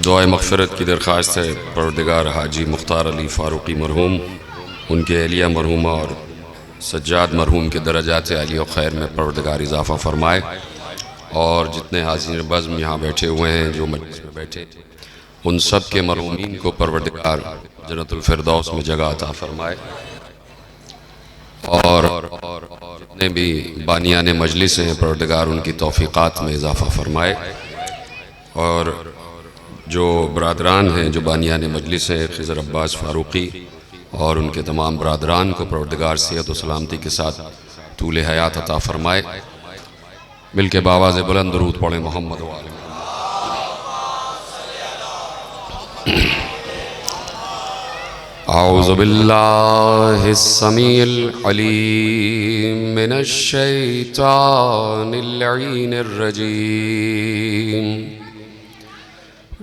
दुआए मग़फ़िरत की दरख्वास्त है। परवरदिगार हाजी मुख्तार अली फ़ारूक़ी मरहूम, उनके अहलिया मरहूमा और सज्जाद मरहूम के दरजात आली और खैर में परवरदिगार इजाफ़ा फ़रमाए। और जितने हाज़िर बज़्म यहाँ बैठे हुए हैं, जो मजलिस में बैठे, उन सब के मरहूमीन को परवरदिगार जन्नतुल फ़िरदौस में जगह अता फ़रमाए। और जितने भी बानियाने मजलिस हैं, परवरदिगार उनकी तौफ़ीक़ात में इजाफ़ा फ़रमाए। और जो बरादरान हैं, जो बानियाने मजलिस हैं, ख़िज़र अब्बास फ़ारूक़ी और उनके तमाम बरादरान को परवरदिगार सेहत व सलामती के साथ तूल हयात अता फ़रमाए। मिल के बावाज़ बुलंद दुरूद पढ़े मोहम्मद व आले औज़ु बिल्लाहि समीइल अलीम मिनश शैतानिर लईनिर रजीम।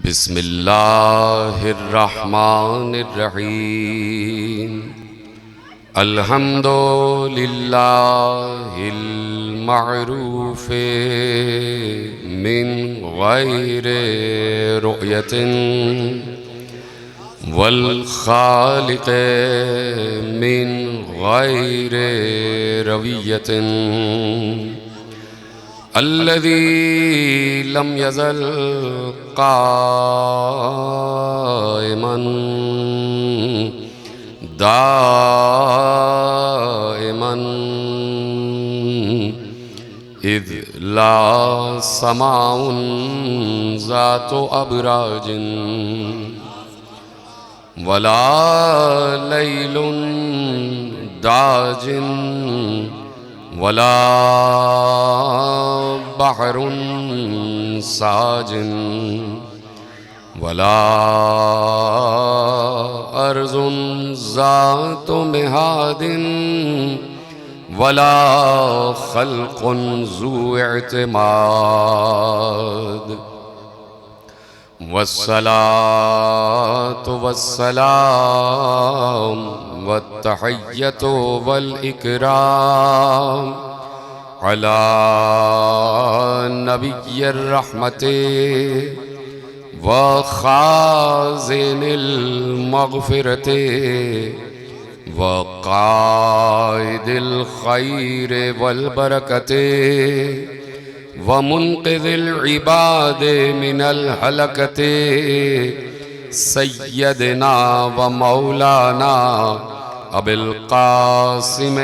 बिस्मिल्लाहिर रहमानिर रहीम। अल्हम्दुलिल्लाहिल मअरूफ़े मिन गैरि रुयतिन वल खालिक़े मिन गैरि रवियतिन अल्लज़ी लम यज़ल क़ाइमन दाइमन इज़ ला समाउन ज़ातु अबराजिन वला लैलुन दाजिन वला बहरुन साजिन वला अर्ज़ुन ज़ातु मिहादिन वला खल्क़ुन ज़ू इअ्तिमाद। वस्सलातु वस्सलाम वत्तहिय्यतु वल इकराम अला नबिय्यिर रहमति व खाज़िनिल मग़फ़िरति व क़ाइदिल खैरि वल बरकति व मुन्क़िज़िल इबादे मिनल हलकते सय्यदना व मौलाना अबिल क़ासिम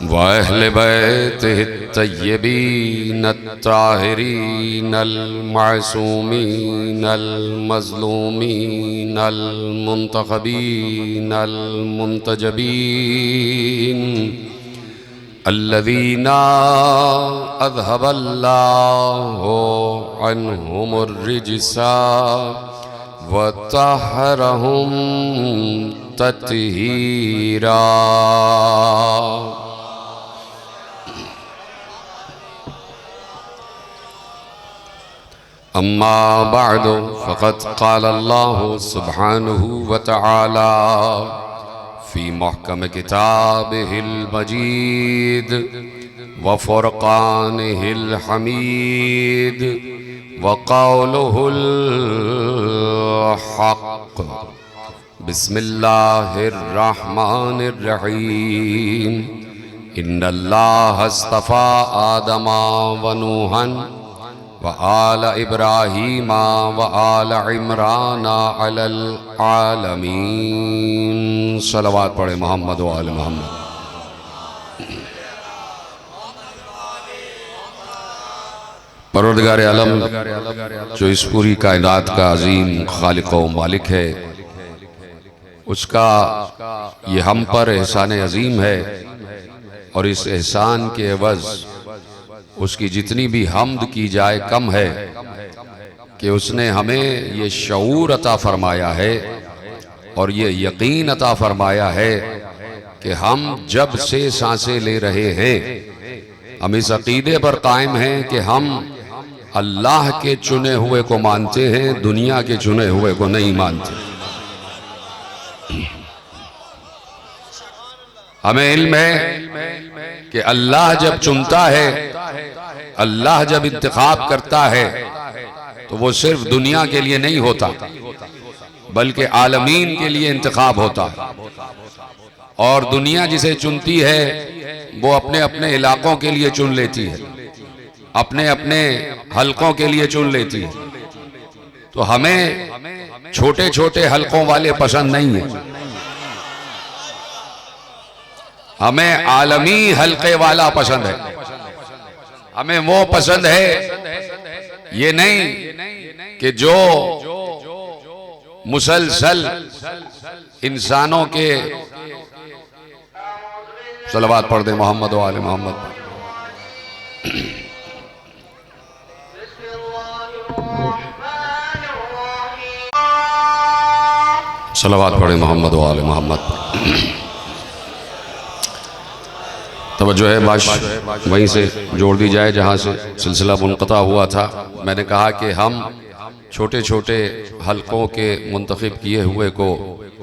व अहले बैतिहि तय्यबीन अत्ताहिरीन अल मासूमीन अल मज़लूमीन अल मुंतखबीन अल मुंतजबीन अल्लज़ीना अज़हबल्लाहु अन्हुमुर रिजसा व तहहरहुम तत्हीरा। अम्मा बअदु फ़क़द क़ाल अल्लाहु सुब्हानहु व तआला फ़ी मुहकम किताबिहिल मजीद व फ़ुरक़ानिहिल हमीद व क़ौलुहुल हक़्क़। बिस्मिल्लाहिर रहमानिर रहीम। इन्नल्लाह अस्तफ़ा आदमा व नूहन व आल इब्राहीमा व आल इमराना अलल आलमीन। सलवात पढ़े मोहम्मद व आले मोहम्मद। परवरदिगार आलम जो इस पूरी कायनात का अजीम खालिक व मालिक है, उसका ये हम पर एहसान अजीम है। और इस एहसान के एवज़ उसकी जितनी भी हम्द की जाए कम है कि उसने हमें ये शऊर अता फरमाया है और ये यकीन अता फरमाया है कि हम जब से सांसें ले रहे हैं, हम इस अकीदे पर कायम हैं कि हम अल्लाह के चुने हुए को मानते हैं, दुनिया के चुने हुए को नहीं मानते। हमें इल्म है कि अल्लाह जब चुनता है, अल्लाह जब इंतखाब करता है तो वो सिर्फ दुनिया के लिए नहीं होता बल्कि आलमीन के लिए इंतखाब होता है। और दुनिया जिसे चुनती है वो अपने अपने इलाकों के लिए चुन लेती है, अपने अपने हलकों के लिए चुन लेती है। तो हमें छोटे छोटे हलकों वाले पसंद नहीं है, हमें आलमी हलके वाला पसंद है। हमें वो पसंद है, ये नहीं कि जो मुसलसल इंसानों के सलवात पढ़ दे मोहम्मद वाले मोहम्मद, सलवात पढ़े मोहम्मद वाले मोहम्मद। तवज्जो है, बाश वहीं से जोड़ दी जाए जहाँ से सिलसिला मुनक़ता हुआ था। मैंने कहा कि हम छोटे छोटे हलकों के मुंतखब किए हुए को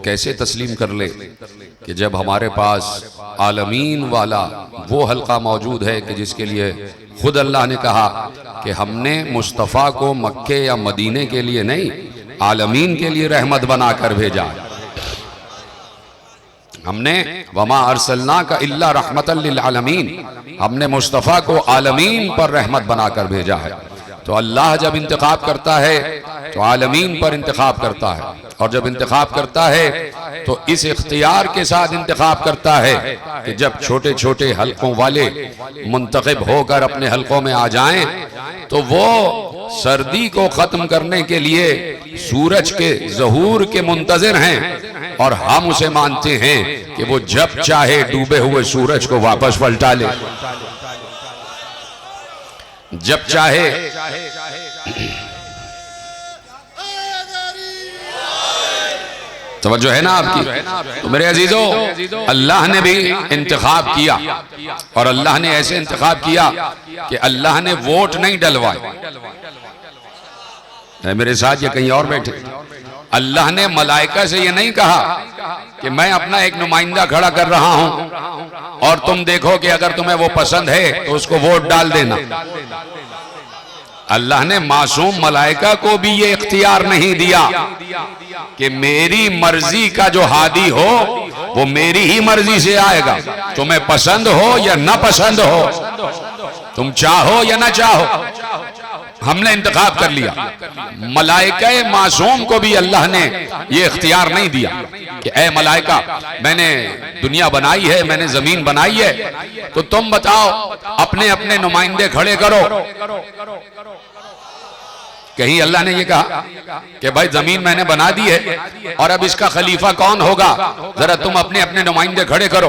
कैसे तस्लीम कर ले कि जब हमारे पास आलमीन वाला वो हलका मौजूद है कि जिसके लिए खुद अल्लाह ने कहा कि हमने मुस्तफ़ा को मक्के या मदीने के लिए नहीं, आलमीन के लिए रहमत बनाकर भेजा। हमने वमा अरसलना का इल्ला रहमतल लिल आलमीन, हमने मुस्तफ़ा को आलमीन पर रहमत बनाकर भेजा है। तो अल्लाह जब इंतखाब करता है तो आलमीन पर इंतखाब करता है, और जब इंतखाब करता है तो इस इख्तियार के साथ इंतखाब करता है कि जब छोटे छोटे हलकों वाले मुंतखब होकर अपने हलकों में आ जाएं तो वो सर्दी को खत्म करने के लिए सूरज के ज़हूर के मुंतज़िर हैं, और हम उसे मानते हैं कि वो जब चाहे डूबे हुए सूरज को वापस पलटा ले, जब चाहे। तवज्जो है ना आपकी? तो मेरे अजीजों, अल्लाह ने भी इंतखाब किया, और अल्लाह ने ऐसे इंतखाब किया कि अल्लाह ने वोट नहीं डलवाए। मेरे साथ ये कहीं और बैठे, अल्लाह ने मलाइका से ये नहीं कहा कि मैं अपना एक नुमाइंदा खड़ा कर रहा हूं और तुम देखो कि अगर तुम्हें वो पसंद है तो उसको वोट डाल देना। अल्लाह ने मासूम मलाइका को भी ये इख्तियार नहीं दिया कि मेरी मर्जी का जो हादी हो वो मेरी ही मर्जी से आएगा, तुम्हें पसंद हो या ना पसंद हो, तुम चाहो या ना चाहो, हमने इंतखाब कर लिया। मलाइका मासूम को भी अल्लाह ने ये इख्तियार नहीं दिया कि ए मलाइका, मैंने दुनिया बनाई है, मैंने जमीन बनाई है, तो तुम बताओ अपने अपने नुमाइंदे खड़े करो। कहीं अल्लाह ने ये कहा कि भाई जमीन मैंने बना दी है और अब इसका खलीफा कौन होगा, जरा तुम अपने अपने नुमाइंदे खड़े करो।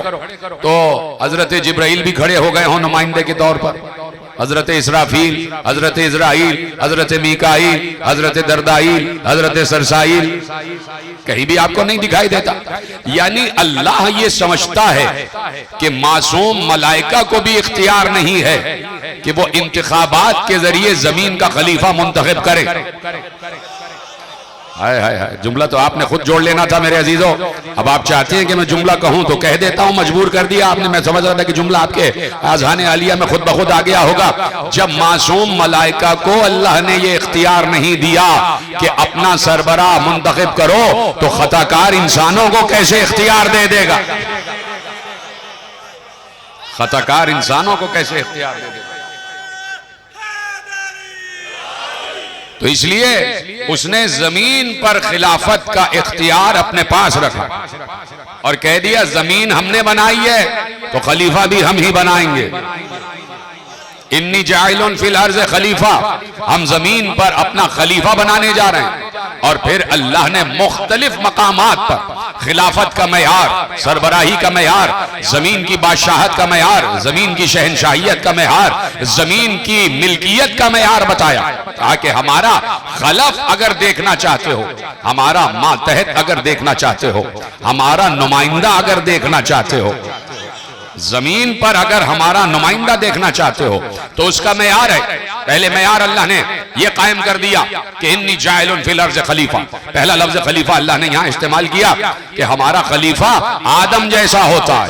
तो हजरत जिब्राइल भी खड़े हो गए हो नुमाइंदे के तौर पर, हजरत इसराफील, हजरत इजराइल, हजरत मीकाईल, हजरत दरदाईल, हजरत सरसाईल, कहीं भी आपको नहीं दिखाई देता। यानी अल्लाह ये समझता है कि मासूम मलाइका को भी इख्तियार नहीं है कि वो इंतखाबात के जरिए जमीन का खलीफा मुंतखब करे। हाय हाय हाय, जुमला तो आपने खुद जोड़ लेना था मेरे अजीजों। अब आप चाहते हैं कि मैं जुमला कहूं तो कह देता हूं, मजबूर कर दिया आपने। मैं समझ रहा था कि जुमला आपके आज़ान आलिया में खुद ब खुद आ गया होगा। जब मासूम मलाइका को अल्लाह ने ये इख्तियार नहीं दिया कि अपना सरबराह मुंतखब करो, तो खताकार इंसानों को कैसे इख्तियार दे देगा? खताकार इंसानों को कैसे इख्तियार दे देगा? तो इसलिए उसने जमीन पर खिलाफत का इख्तियार अपने पास रखा और कह दिया जमीन हमने बनाई है तो खलीफा भी हम ही बनाएंगे। इन्नी जाइलुन फिल अर्ज़ खलीफा, हम जमीन पर अपना खलीफा बनाने जा रहे हैं। और फिर अल्लाह ने मुख्तलिफ मकामात पर खिलाफत का मयार, सरबराही का मयार, जमीन की बादशाहत का मयार, जमीन की शहनशाहियत का मयार, जमीन की मिल्कियत का मयार बताया, ताकि हमारा खलफ अगर देखना चाहते हो, हमारा मातहत अगर देखना चाहते हो, हमारा नुमाइंदा अगर देखना चाहते हो, जमीन पर अगर हमारा नुमाइंदा देखना चाहते हो तो उसका मयार है। पहले मयार अल्लाह ने यह कायम कर दिया कि इन्नी जाइलुन फिल अर्ज़ खलीफा। पहला लफ्ज खलीफा अल्लाह ने यहां इस्तेमाल किया कि हमारा खलीफा आदम जैसा होता है।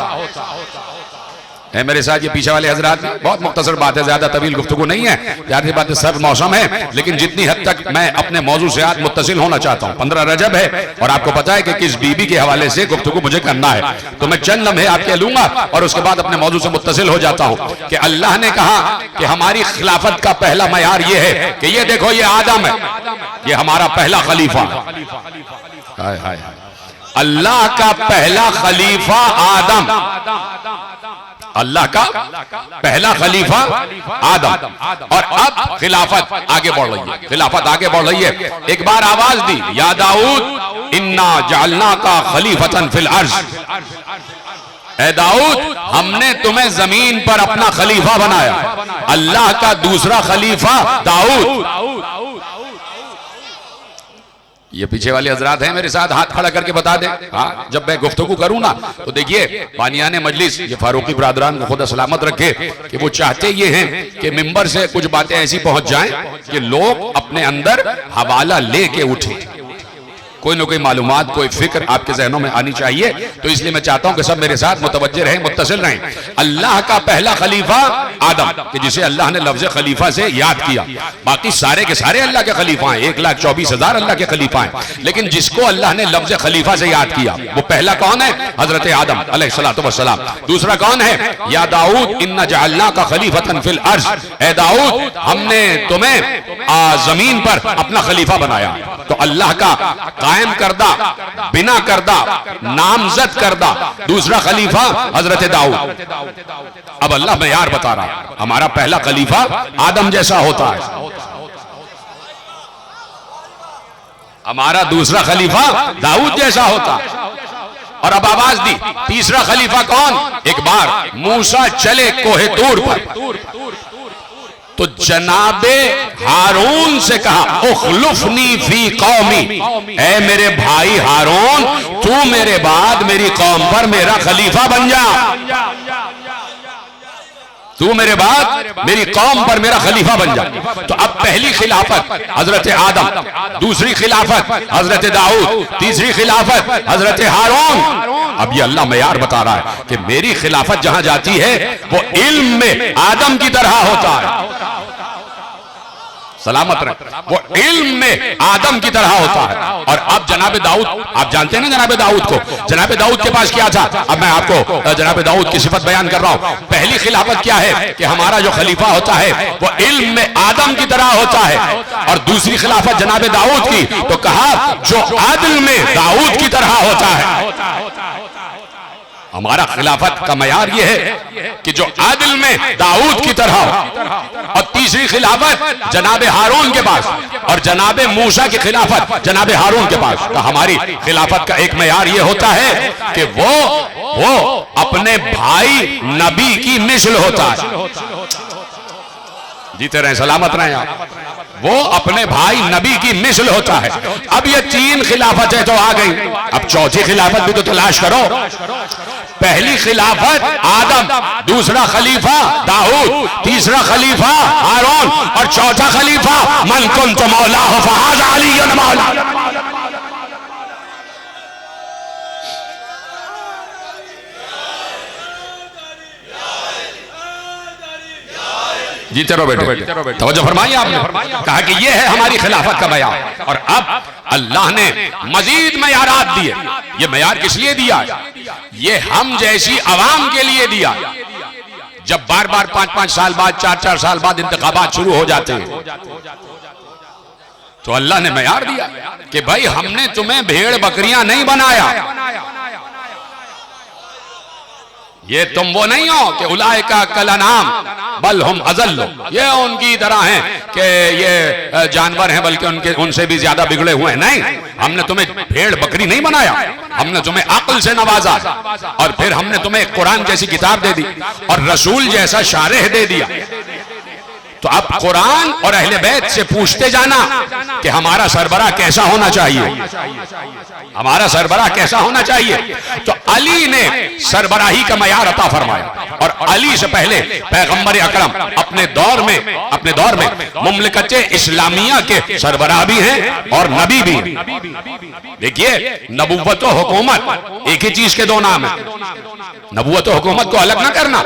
है मेरे साथ ये पीछे वाले हजरात, बहुत मुख्तसर बात है, ज्यादा तवील गुफ्तगू नहीं है, जाहिर बात है सब मौसम है, लेकिन जितनी हद तक मैं अपने मौजू से आज मुत्तसिल होना चाहता हूँ। 15 रजब है और आपको पता है कि किस बीबी के हवाले से गुफ्तगू मुझे करना है, तो मैं चंद लम्हे आपके लूंगा और उसके बाद अपने मौजू से मुत्तसिल हो जाता हूँ कि अल्लाह ने कहा कि हमारी खिलाफत का पहला मयार ये है कि ये देखो ये आदम है, ये हमारा पहला खलीफा। हाय हाय, अल्लाह का पहला खलीफा आदम, अल्लाह का पहला खलीफा आदम। और अब खिलाफत आगे बढ़ रही है, खिलाफत आगे बढ़ रही है। एक बार आवाज दी, या दाऊद इन्ना जअलना का खलीफतन फिल अर्ज, ए दाऊद हमने तुम्हें जमीन पर अपना खलीफा बनाया। अल्लाह का दूसरा खलीफा दाऊद। ये पीछे वाले हजरात हैं मेरे साथ, हाथ खड़ा करके बता दें। हाँ, जब मैं गुफ्तगू करूं ना तो देखिए बानियाने मजलिस ये फारूकी ब्रादरान को खुदा सलामत रखे कि वो चाहते ये हैं कि मिंबर से कुछ बातें ऐसी पहुंच जाएं कि लोग अपने अंदर हवाला लेके उठे, कोई ना कोई मालूमात, कोई फिक्र आपके जहनों में आनी चाहिए। तो इसलिए मैं चाहता हूं कि सब मेरे साथ मुतवज्जे रहें, मुत्तसिल रहें। अल्लाह का पहला खलीफा आदम, कि जिसे अल्लाह ने लफ्ज खलीफा से याद किया। बाकी सारे के सारे अल्लाह के खलीफा हैं, 1,24,000 अल्लाह के खलीफा हैं, लेकिन जिसको अल्लाह ने लफ्ज खलीफा से याद किया वो पहला कौन है? हजरत आदम अलैहिस्सलातु वस्सलाम। दूसरा कौन है? या दाऊद इन्ना जअलना का खलीफतन फिल अर्ज, ए दाऊद हमने तुम्हें जमीन पर अपना खलीफा बनाया। तो अल्लाह का कायम करदा, बिना करदा, नामजद करदा दूसरा खलीफा हजरत दाऊद। अब अल्लाह मयार बता रहा है, हमारा पहला खलीफा आदम जैसा होता है, हमारा दूसरा खलीफा दाऊद जैसा होता है। और अब आवाज दी, तीसरा खलीफा कौन? एक बार मूसा चले कोहे तूर पर तो जनाबे हारून से कहा, उखलुफनी फी कौमी, ऐ मेरे भाई हारून तू मेरे बाद मेरी कौम पर मेरा खलीफा बन जा, तू मेरे बाद मेरी कौम पर मेरा खलीफा बन जा। तो अब पहली खिलाफत हजरत आदम, दूसरी खिलाफत हजरत दाऊद, तीसरी खिलाफत हजरत हारून। अब ये अल्लाह मयार बता रहा है कि मेरी खिलाफत जहां जाती है वो इल्म में आदम की तरह होता है, सलामत रहे, वो इल्म में आदम की तरह होता है। और अब जनाब दाऊद, आप जानते हैं ना जनाब दाऊद को, जनाब दाऊद के पास क्या था? अब मैं आपको जनाब दाऊद की सिफत बयान कर रहा हूं। पहली खिलाफत क्या है कि हमारा जो खलीफा होता है वो इल्म में आदम की तरह होता है, और दूसरी खिलाफत जनाब दाऊद की तो कहा जो आदिल में दाऊद की तरह होता है। हमारा खिलाफत का मयार यह है कि जो आदिल में दाऊद की तरह हो। और तीसरी खिलाफत जनाबे हारून के पास, और जनाबे मूसा की खिलाफत जनाबे हारून के पास। तो हमारी खिलाफत का एक मयार यह होता है कि वो अपने भाई नबी की मिसल होता है। जीते रहे, सलामत रहे आप। वो अपने भाई नबी की मिसल होता है। अब ये तीन खिलाफतें तो आ गई, अब चौथी खिलाफत भी तो तलाश करो। पहली खिलाफत आदम, दूसरा खलीफा दाऊद, तीसरा खलीफा हारून, और चौथा खलीफा मन कुंत मौला फहाज़ा अलीयुन मौला। जीते रहो बेटे, तवज्जो फरमाइए। आपने कहा कि ये है हमारी खिलाफत का मयार, और अब अल्लाह ने मजीद मयारात दिए। ये मयार किस लिए दिया? ये हम जैसी आवाम के लिए दिया। जब बार बार 5-5 साल बाद, 4-4 साल बाद इंतखाबात शुरू हो जाते हैं तो अल्लाह ने मयार दिया कि भाई हमने तुम्हें भेड़ बकरियां नहीं बनाया, ये तुम वो नहीं हो कि उलाए का कलनाम बल हम अज़ल्लो, ये उनकी तरह हैं कि ये जानवर हैं बल्कि उनसे भी ज्यादा बिगड़े हुए हैं। नहीं, हमने तुम्हें भेड़ बकरी नहीं बनाया, हमने तुम्हें अक्ल से नवाजा, और फिर हमने तुम्हें कुरान जैसी किताब दे दी और रसूल जैसा शारेह दे दिया। तो अब कुरान और अहले बैत से पूछते जाना कि हमारा सरबराह कैसा होना चाहिए, हमारा सरबराह कैसा होना चाहिए। तो अली ने सरबराही का मयार अता फरमाया और अली से पहले पैगंबर अकरम अपने दौर में मुमलिकत इस्लामिया के सरबराह भी हैं और नबी भी हैं। देखिए, नबुव्वत और हुकूमत एक ही चीज के दो नाम है। नबुव्वत और हुकूमत को अलग ना करना।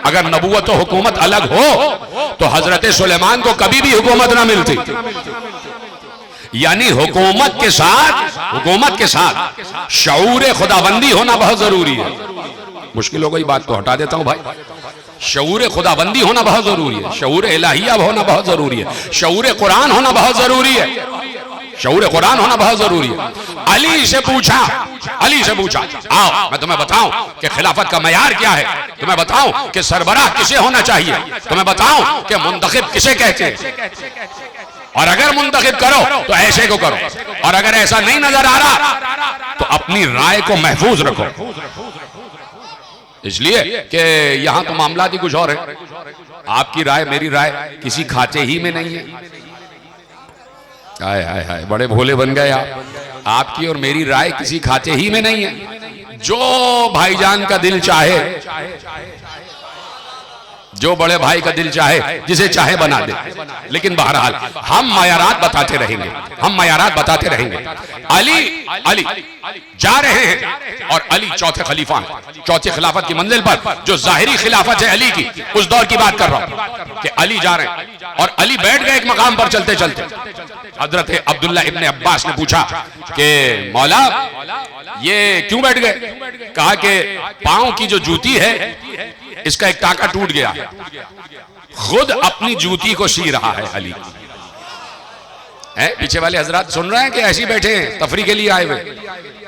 अगर नबुव्वत और हुकूमत अलग हो तो हजरत सुलेमान को कभी भी हुकूमत ना मिलती। यानी हुकूमत के साथ शऊर खुदाबंदी होना बहुत जरूरी है। मुश्किल हो गई बात तो हटा देता हूं भाई। शऊर खुदाबंदी होना बहुत जरूरी है, शऊर इलाहिया होना बहुत जरूरी है, शऊर कुरान होना बहुत जरूरी है, शऊर कुरान होना बहुत जरूरी है। अली से पूछा, आओ मैं तुम्हें बताऊं कि खिलाफत का मयार क्या है, तुम्हें बताऊं कि सरबराह किसे होना चाहिए, तुम्हें बताऊं कि मुंतखिब किसे कहते हैं, और अगर मुंतखिब करो तो ऐसे को करो, और अगर ऐसा नहीं नजर आ रहा तो अपनी राय को महफूज रखो। इसलिए कि यहां तो मामला ही कुछ और है। आपकी राय मेरी राय किसी खाते ही में नहीं है। हाय हाय हाय, बड़े भोले बन गए आप। आपकी और मेरी राय किसी खाते ही में नहीं है। जो भाईजान का दिल चाहे, जो बड़े भाई का दिल चाहे, जिसे चाहे बना दे। लेकिन बहरहाल हम मयारात बताते रहेंगे, हम मयारात बताते रहेंगे। अली जा रहे हैं और अली चौथे खलीफा हैं। चौथे खिलाफत की मंजिल पर जो जाहिरी खिलाफत है अली की, उस दौर की बात कर रहा हूं कि अली जा रहे हैं और अली बैठ गए एक मकाम पर चलते चलते। हजरत अब्दुल्ला इब्ने अब्बास ने पूछा कि मौला ये क्यों बैठ गए? कहा कि पांव की जो जूती है इसका एक टाका टूट गया। खुद अपनी जूती को सी रहा है अली। पीछे वाले हजरात सुन रहे हैं कि ऐसे बैठे हैं तफरी के लिए आए हुए?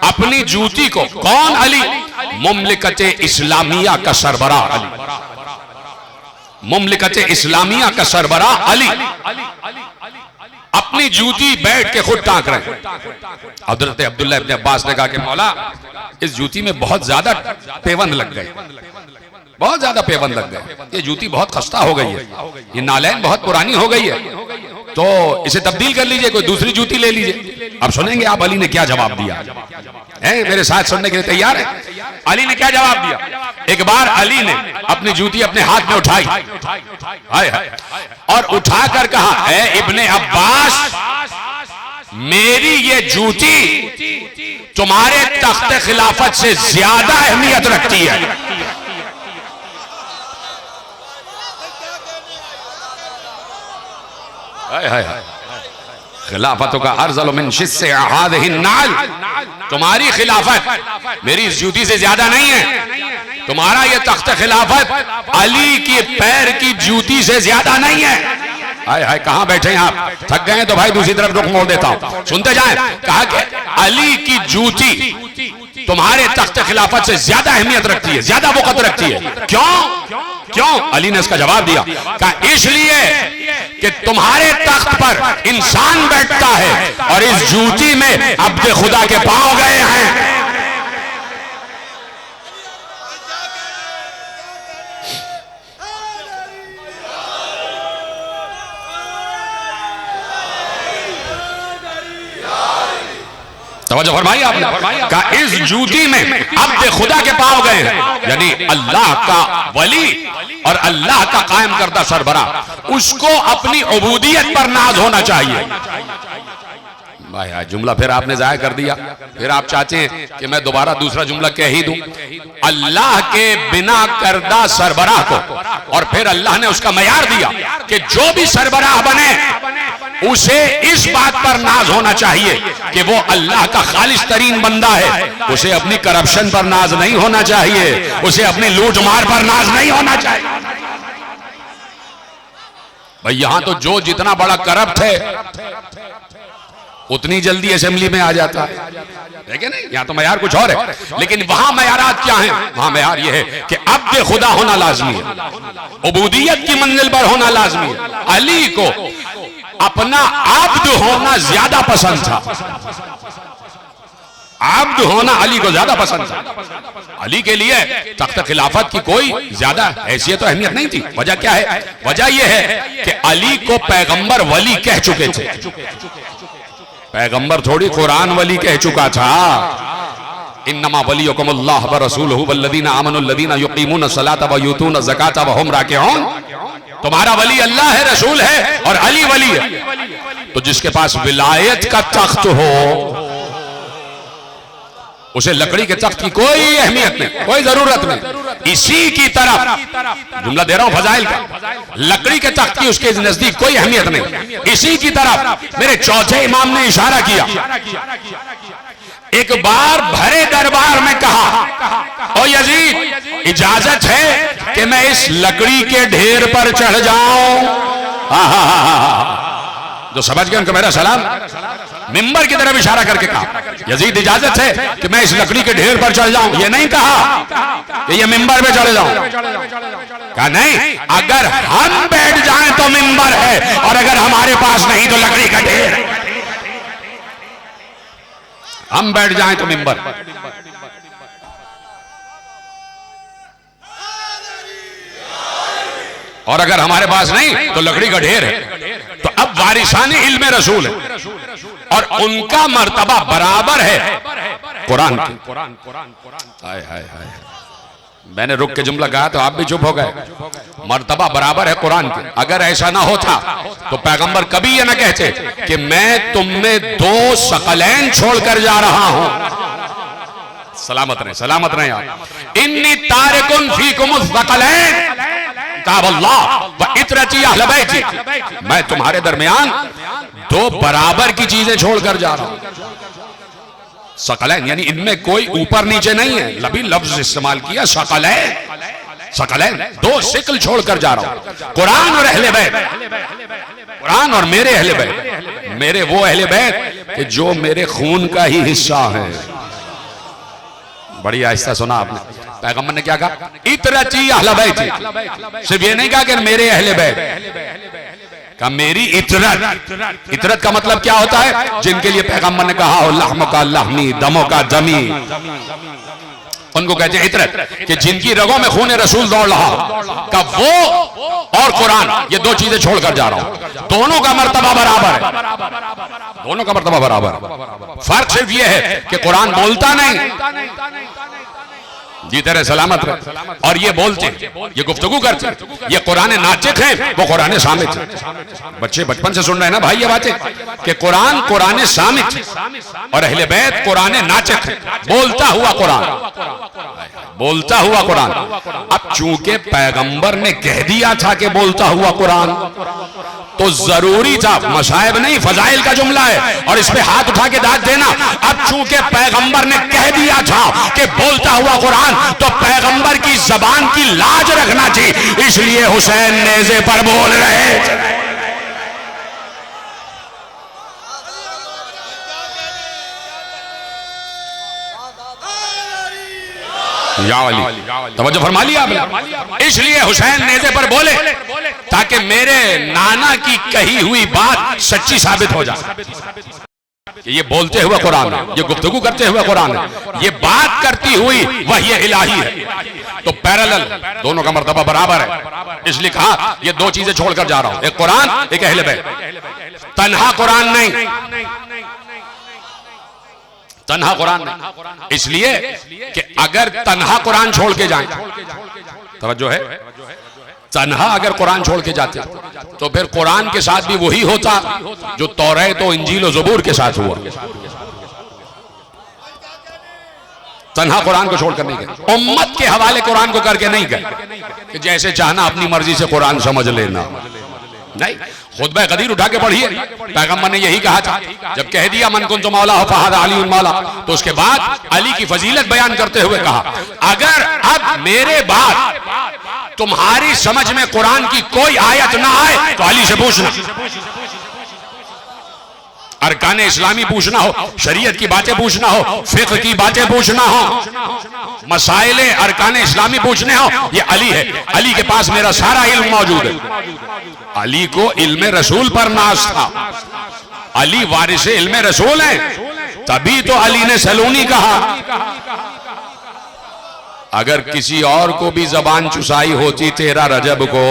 अपनी जूती को। कौन? अली। मुमलिकत इस्लामिया का सरबराह अली, मुमलिकत इस्लामिया का सरबराह अली अपनी जूती बैठ के खुद टांक रहे हैं। हजरत अब्दुल्ला इब्ने अब्बास ने कहा कि मौला इस जूती में बहुत ज्यादा पेवंद लग गए, बहुत ज्यादा पेवंद लग गए, ये जूती बहुत खस्ता हो गई है, ये नालैन बहुत पुरानी हो गई है, तो इसे तब्दील कर लीजिए, कोई दूसरी जूती ले लीजिए। अब सुनेंगे आप अली ने क्या जवाब दिया है। मेरे साथ सुनने के लिए तैयार है? अली ने क्या जवाब दिया? एक बार अली ने अपनी जूती अपने हाथ में उठाई, हाय हाय, और उठाकर कहा, ए इब्ने अब्बास, मेरी ये जूती तुम्हारे तख्त खिलाफत से ज्यादा अहमियत रखती है। हाय हाय हाय, खिलाफतों का अर्ज़ल मिन शिस्से हाज़िही नाल, तुम्हारी खिलाफत मेरी इस जूती से ज्यादा नहीं है, तुम्हारा ये तख्त खिलाफत अली के पैर की जूती से ज्यादा नहीं है। हाय हाय, कहां बैठे हैं आप? थक गए तो भाई दूसरी तरफ रुख मोड़ देता हूं, सुनते जाएं। कहा कि अली की जूती तुम्हारे तख्त खिलाफत से ज्यादा अहमियत रखती है, ज्यादा वक़्त रखती है। क्यों? अली ने इसका जवाब दिया, कहा इसलिए कि तुम्हारे तख्त पर इंसान बैठता है और इस जूती में अब्दे खुदा के पांव गए हैं। तवज्जो फरमाई आपने? कहा इस जूती में अब्दे खुदा के पांव गए हैं, यानी अल्लाह का वली और अल्लाह का कायम करदा सरबराह, उसको अपनी उबूदियत पर नाज होना चाहिए। भाई यार, जुमला फिर आपने जाया कर दिया। फिर आप चाहते हैं कि मैं दोबारा दूसरा जुमला कह ही दूं। अल्लाह के बिना करदा सरबराह को, और फिर अल्लाह ने उसका मयार दिया कि जो भी सरबराह बने उसे इस बात पर नाज होना चाहिए कि वो अल्लाह का खालिस तरीन बंदा है। उसे अपनी करप्शन पर नाज नहीं होना चाहिए, उसे अपनी लूटमार पर नाज नहीं होना चाहिए। भाई यहां तो जो जितना बड़ा करप्ट है उतनी जल्दी असेंबली में आ जाता है, देखे नहीं? यहां तो मयार कुछ और है, लेकिन वहां मयारात क्या है? वहां मयार यह है कि अब्द खुदा होना लाजमी है, उबूदियत की मंजिल पर होना लाजमी है। अली को अपना अब्द होना ज्यादा पसंद था, आब्द होना अली को ज्यादा पसंद था। अली के लिए तख्त खिलाफत की कोई ज्यादा हैसियत और अहमियत नहीं थी। वजह क्या है? वजह यह है कि अली को पैगंबर वली कह चुके थे। पैगंबर थोड़ी कुरान वली कह चुका था। इन्नमा वलियुकुमुल्लाह व रसूलुहु वल्लज़ीना आमनुल्लज़ीना युक़ीमूना सलाता व यूतूना ज़काता व हुम राकिऊन। तुम्हारा वली अल्लाह है, रसूल है और अली वली है। तो जिसके पास विलायत का तख्त हो उसे लकड़ी के तख्त की कोई अहमियत नहीं, कोई जरूरत नहीं। इसी की तरफ जुमला दे रहा हूं फजाइल का, लकड़ी के तख्त की उसके नजदीक कोई अहमियत नहीं। इसी की तरफ मेरे चौथे इमाम ने इशारा किया। एक बार भरे दरबार में कहा, ओ यजीद, इजाजत है कि मैं इस लकड़ी के ढेर पर चढ़ जाऊं? जो समझ गए उनको मेरा सलाम। मिंबर की तरफ इशारा करके कहा, यजीद इजाजत है कि मैं इस लकड़ी के ढेर पर चढ़ जाऊं? ये नहीं कहा कि ये मिंबर पे चढ़ जाऊं। कहा नहीं, अगर हम बैठ जाएं तो मिंबर है और अगर हमारे पास नहीं तो लकड़ी का ढेर। हम बैठ जाएं तो मिंबर। और अगर हमारे पास नहीं तो लकड़ी का ढेर है। तो अब वारिसाने इल्मे रसूल है और उनका मर्तबा बराबर है कुरान के। हाय हाय हाय, मैंने रुक के जुमला कहा तो आप भी चुप हो गए। मर्तबा बराबर है कुरान के। अगर ऐसा ना होता तो पैगंबर कभी ये ना कहते कि मैं तुम में दो सकलैन छोड़कर जा रहा हूं। सलामत रहे, सलामत रहे आप। इन्नी तारिकुन फीकुमुस सकलैन किताबुल्लाह व इतरती अहले बैती। मैं तुम्हारे दरमियान दो बराबर की चीजें छोड़कर जा रहा हूं। सकलैन यानी इनमें कोई ऊपर नीचे नहीं है, लभी लफ्ज इस्तेमाल किया सकलैन। सकलैन दो शिकल छोड़कर जा रहा हूं, कुरान और अहले बैत। कुरान और मेरे अहले बैत, मेरे वो अहले बैत कि जो मेरे खून का ही हिस्सा है। बड़ी आहिस्ता सुना आपने। पैगंबर ने क्या कहा? इतरती अहले बैत। सिर्फ ये नहीं कहा कि मेरे अहले बैत, का मेरी इतरत। इतरत का मतलब क्या होता है? जिनके लिए पैगंबर ने कहा हो लहमो का लहमी, दमों का दमी, उनको कहते हैं इतरत। कि जिनकी रगों में खून रसूल दौड़ रहा का वो और कुरान, ये दो चीजें छोड़कर जा रहा हूं। दोनों का मर्तबा बराबर है, दोनों का मर्तबा बराबर। फर्क सिर्फ ये है कि कुरान बोलता नहीं, जी तेरे सलामत रहे, और ये बोलते, ये गुफ्तगू करते। ये कुरान नातिक है, वो कुरान सामित है। बच्चे बचपन से सुन रहे हैं ना भाई ये बातें कि कुरान कुरान सामित और अहले बैत कुरान नातिक है, बोलता हुआ कुरान, बोलता हुआ कुरान। अब चूंकि पैगंबर ने कह दिया था कि बोलता हुआ कुरान, तो जरूरी था, मसाइब नहीं फजाइल का जुमला है और इस पे हाथ उठा के दाद देना। अब चूंकि पैगंबर ने कह दिया था कि बोलता हुआ कुरान, तो पैगंबर की जबान की लाज रखना चाहिए, इसलिए हुसैन नेज़े पर बोल रहे थे। या अली, तवज्जो फरमा लिया आपने? इसलिए हुसैन नेज़े पर बोले ताकि मेरे नाना की कही हुई बात सच्ची साबित हो जाए। ये बोलते हुए कुरान है, ये गुफ्तगू करते हुए कुरान है, ये बात करती हुई वही इलाही है। तो पैरेलल दोनों का मर्तबा बराबर है। इसलिए कहा ये दो चीजें छोड़कर जा रहा हूं, एक कुरान एक अहले बैत। तन्हा कुरान नहीं, तन्हा कुरान नहीं। इसलिए कि अगर तन्हा कुरान छोड़ के जाएं, तवज्जो है, तन्हा अगर कुरान छोड़ के जाते तो फिर कुरान के साथ भी वही होता जो तौरात और इंजील और ज़बूर के साथ हुआ। तन्हा कुरान को छोड़कर नहीं गए, उम्मत के हवाले कुरान को करके नहीं गए कि जैसे चाहना अपनी मर्जी से कुरान समझ लेना। नहीं, खुतबा गदीर उठा के पढ़िए, पैगंबर ने यही कहा था। जब कह दिया मन कुन्तु मौला फहादा अली मौला, तो उसके बाद अली की फजीलत बयान करते हुए कहा अगर अब मेरे बाद तुम्हारी समझ में कुरान की कोई आयत ना आए तो अली से पूछना। अरकान इस्लामी पूछना हो, शरीयत की बातें पूछना हो, फिक्र की बातें पूछना हो, मसाइले अरकान इस्लामी पूछने हो, ये अली है। अली के पास मेरा सारा इल्म मौजूद है। अली को इल्मे रसूल पर नाज था, अली वारिसे इल्मे रसूल है। तभी तो अली ने सलोनी कहा। अगर किसी और को भी जबान चुसाई होती 13 रजब को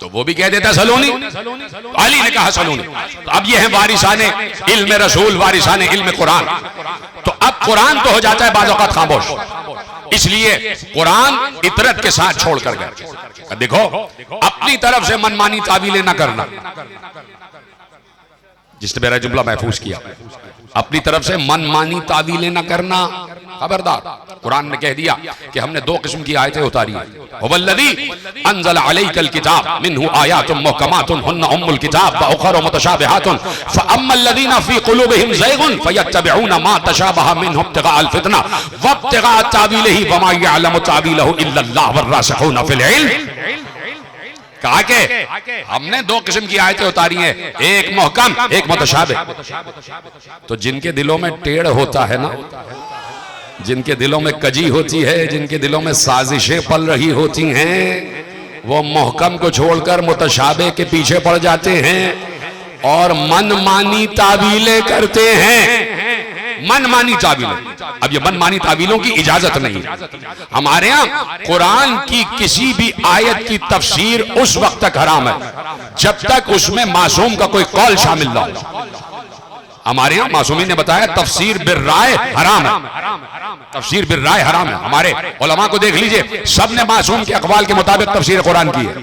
तो वो भी कह देता सलोनी। अली ने कहा सलोनी। तो अब ये है वारिसाने इल्म रसूल, वारिसाने इल्म कुरान। तो अब कुरान तो हो जाता है बाज़ औक़ात खामोश, इसलिए कुरान इतरत के साथ छोड़ कर गए। देखो अपनी तरफ से मनमानी तावीलें न करना। जिसने मेरा जुमला महफूज किया, अपनी तरफ से मनमानी तावीलें न करना, खबरदार। कुरान ने कह दिया कि हमने 2 किस्म की आयतें उतारी हैं। वल्लज़ी अंज़ल अलैकल किताब मिन्हु आयातुम मुहकमातुन हुन्ना उम्मुल किताब व उखर मुतशाबिहातुन फअम्मल्लज़ीना फ़ी क़ुलूबिहिम ज़ैग़ुन फ़यत्तबिऊना मा तशाबहा मिन्हु इब्तिग़ाअल फ़ितना वब्तिग़ाअ तावीलिही वमा यअलमु तावीलहु इल्लल्लाह वर्रासिख़ूना फ़िल इल्म। कहा कि हमने 2 किस्म की आयतें उतारी हैं, एक मुहकम, एक मुतशाबिह। तो जिनके दिलों में टेढ़ होता है ना, जिनके दिलों में कजी होती है, जिनके दिलों में साजिशें पल रही होती हैं, वो मुहकम को छोड़कर मुतशाबिह के पीछे पड़ जाते हैं और मनमानी तावीलें करते हैं। मनमानी तावीलें। अब ये मनमानी तावीलों की इजाजत नहीं। हमारे यहाँ कुरान की किसी भी आयत की तफसीर उस वक्त तक हराम है जब तक उसमें मासूम का कोई कौल शामिल ना हो। हमारे यहाँ मासूमीन ने बताया तफसीर बिर्राय हराम है, तफसीर बिर्राय हराम है। हमारे उलमा को देख लीजिए, सब ने मासूम के अक़वाल के मुताबिक तफसीर कुरान की है।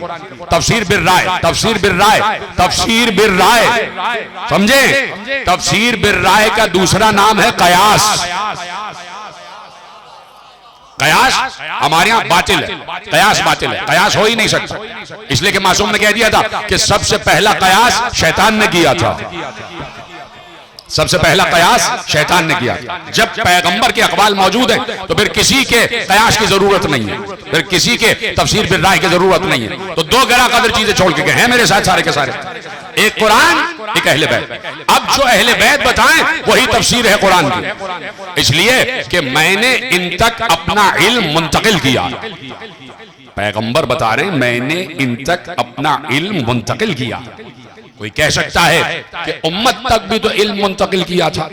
तफसीर बिर्राय, तफसीर बिर्राय, तफसीर बिर्राय, समझे? तफसीर बिर्राय का दूसरा नाम है कयास। कयास हमारे यहाँ बातिल है, कयास बातिल है, कयास हो ही नहीं सकता। इसलिए कि मासूम ने कह दिया था कि सबसे पहला कयास शैतान ने किया था, सबसे पहला कयास शैतान ने किया। जब पैगंबर के अक़वाल मौजूद हैं तो फिर किसी के कयास की जरूरत नहीं है, फिर किसी के तफसीर बिर्राय की जरूरत नहीं है। तो 2 गैर कादिर चीजें छोड़ के गए हैं मेरे साथ सारे के सारे, एक कुरान, एक अहले बैत। अब जो अहले बैत बताएं वही तफसीर है कुरान की, इसलिए कि मैंने इन तक अपना इल्म मुंतकिल किया। पैगंबर बता रहे हैं मैंने इन तक अपना इल्म मुंतकिल किया। कोई कह सकता है कि उम्मत तक भी तो इल्म मुंतकिल किया था,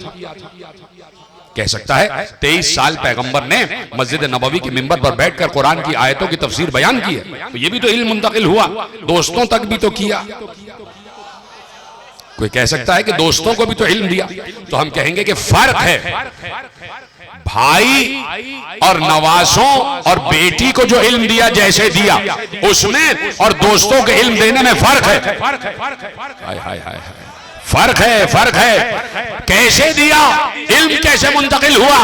कह सकता है। 23 साल पैगंबर ने मस्जिद नबवी के मिंबर पर बैठकर कुरान की आयतों की तफसीर बयान की है, तो ये भी तो इल्म मुंतकिल हुआ, दोस्तों तक भी तो किया। कोई कह सकता है कि दोस्तों को भी तो इल्म दिया, तो हम कहेंगे कि फर्क है भाई और नवासों और बेटी को जो इल्म दिया जैसे दिया उसमें और दोस्तों के इल्म देने में फर्क है। हाय हाय हाय, फर्क है, फर्क है। कैसे दिया, इल्म कैसे मुंतकिल हुआ?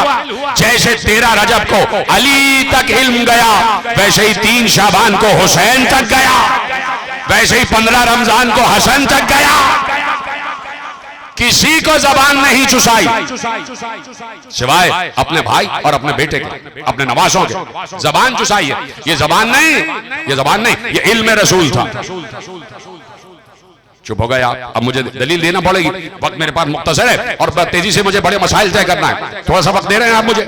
जैसे 13 रजब को अली तक इल्म गया, वैसे ही 3 शाबान को हुसैन तक गया, वैसे ही 15 रमजान को हसन तक गया। किसी को जबान नहीं चुसाई सिवाय अपने भाई और अपने बेटे के, अपने नवासों के। जबान चुसाई है, ये जबान नहीं, ये जबान नहीं, ये इल्म रसूल था। चुप हो गए आप। अब मुझे दलील देना पड़ेगी, वक्त मेरे पास मुख्तसर है और तेजी से मुझे बड़े मसाइल तय करना है। थोड़ा सा वक्त दे रहे हैं आप मुझे,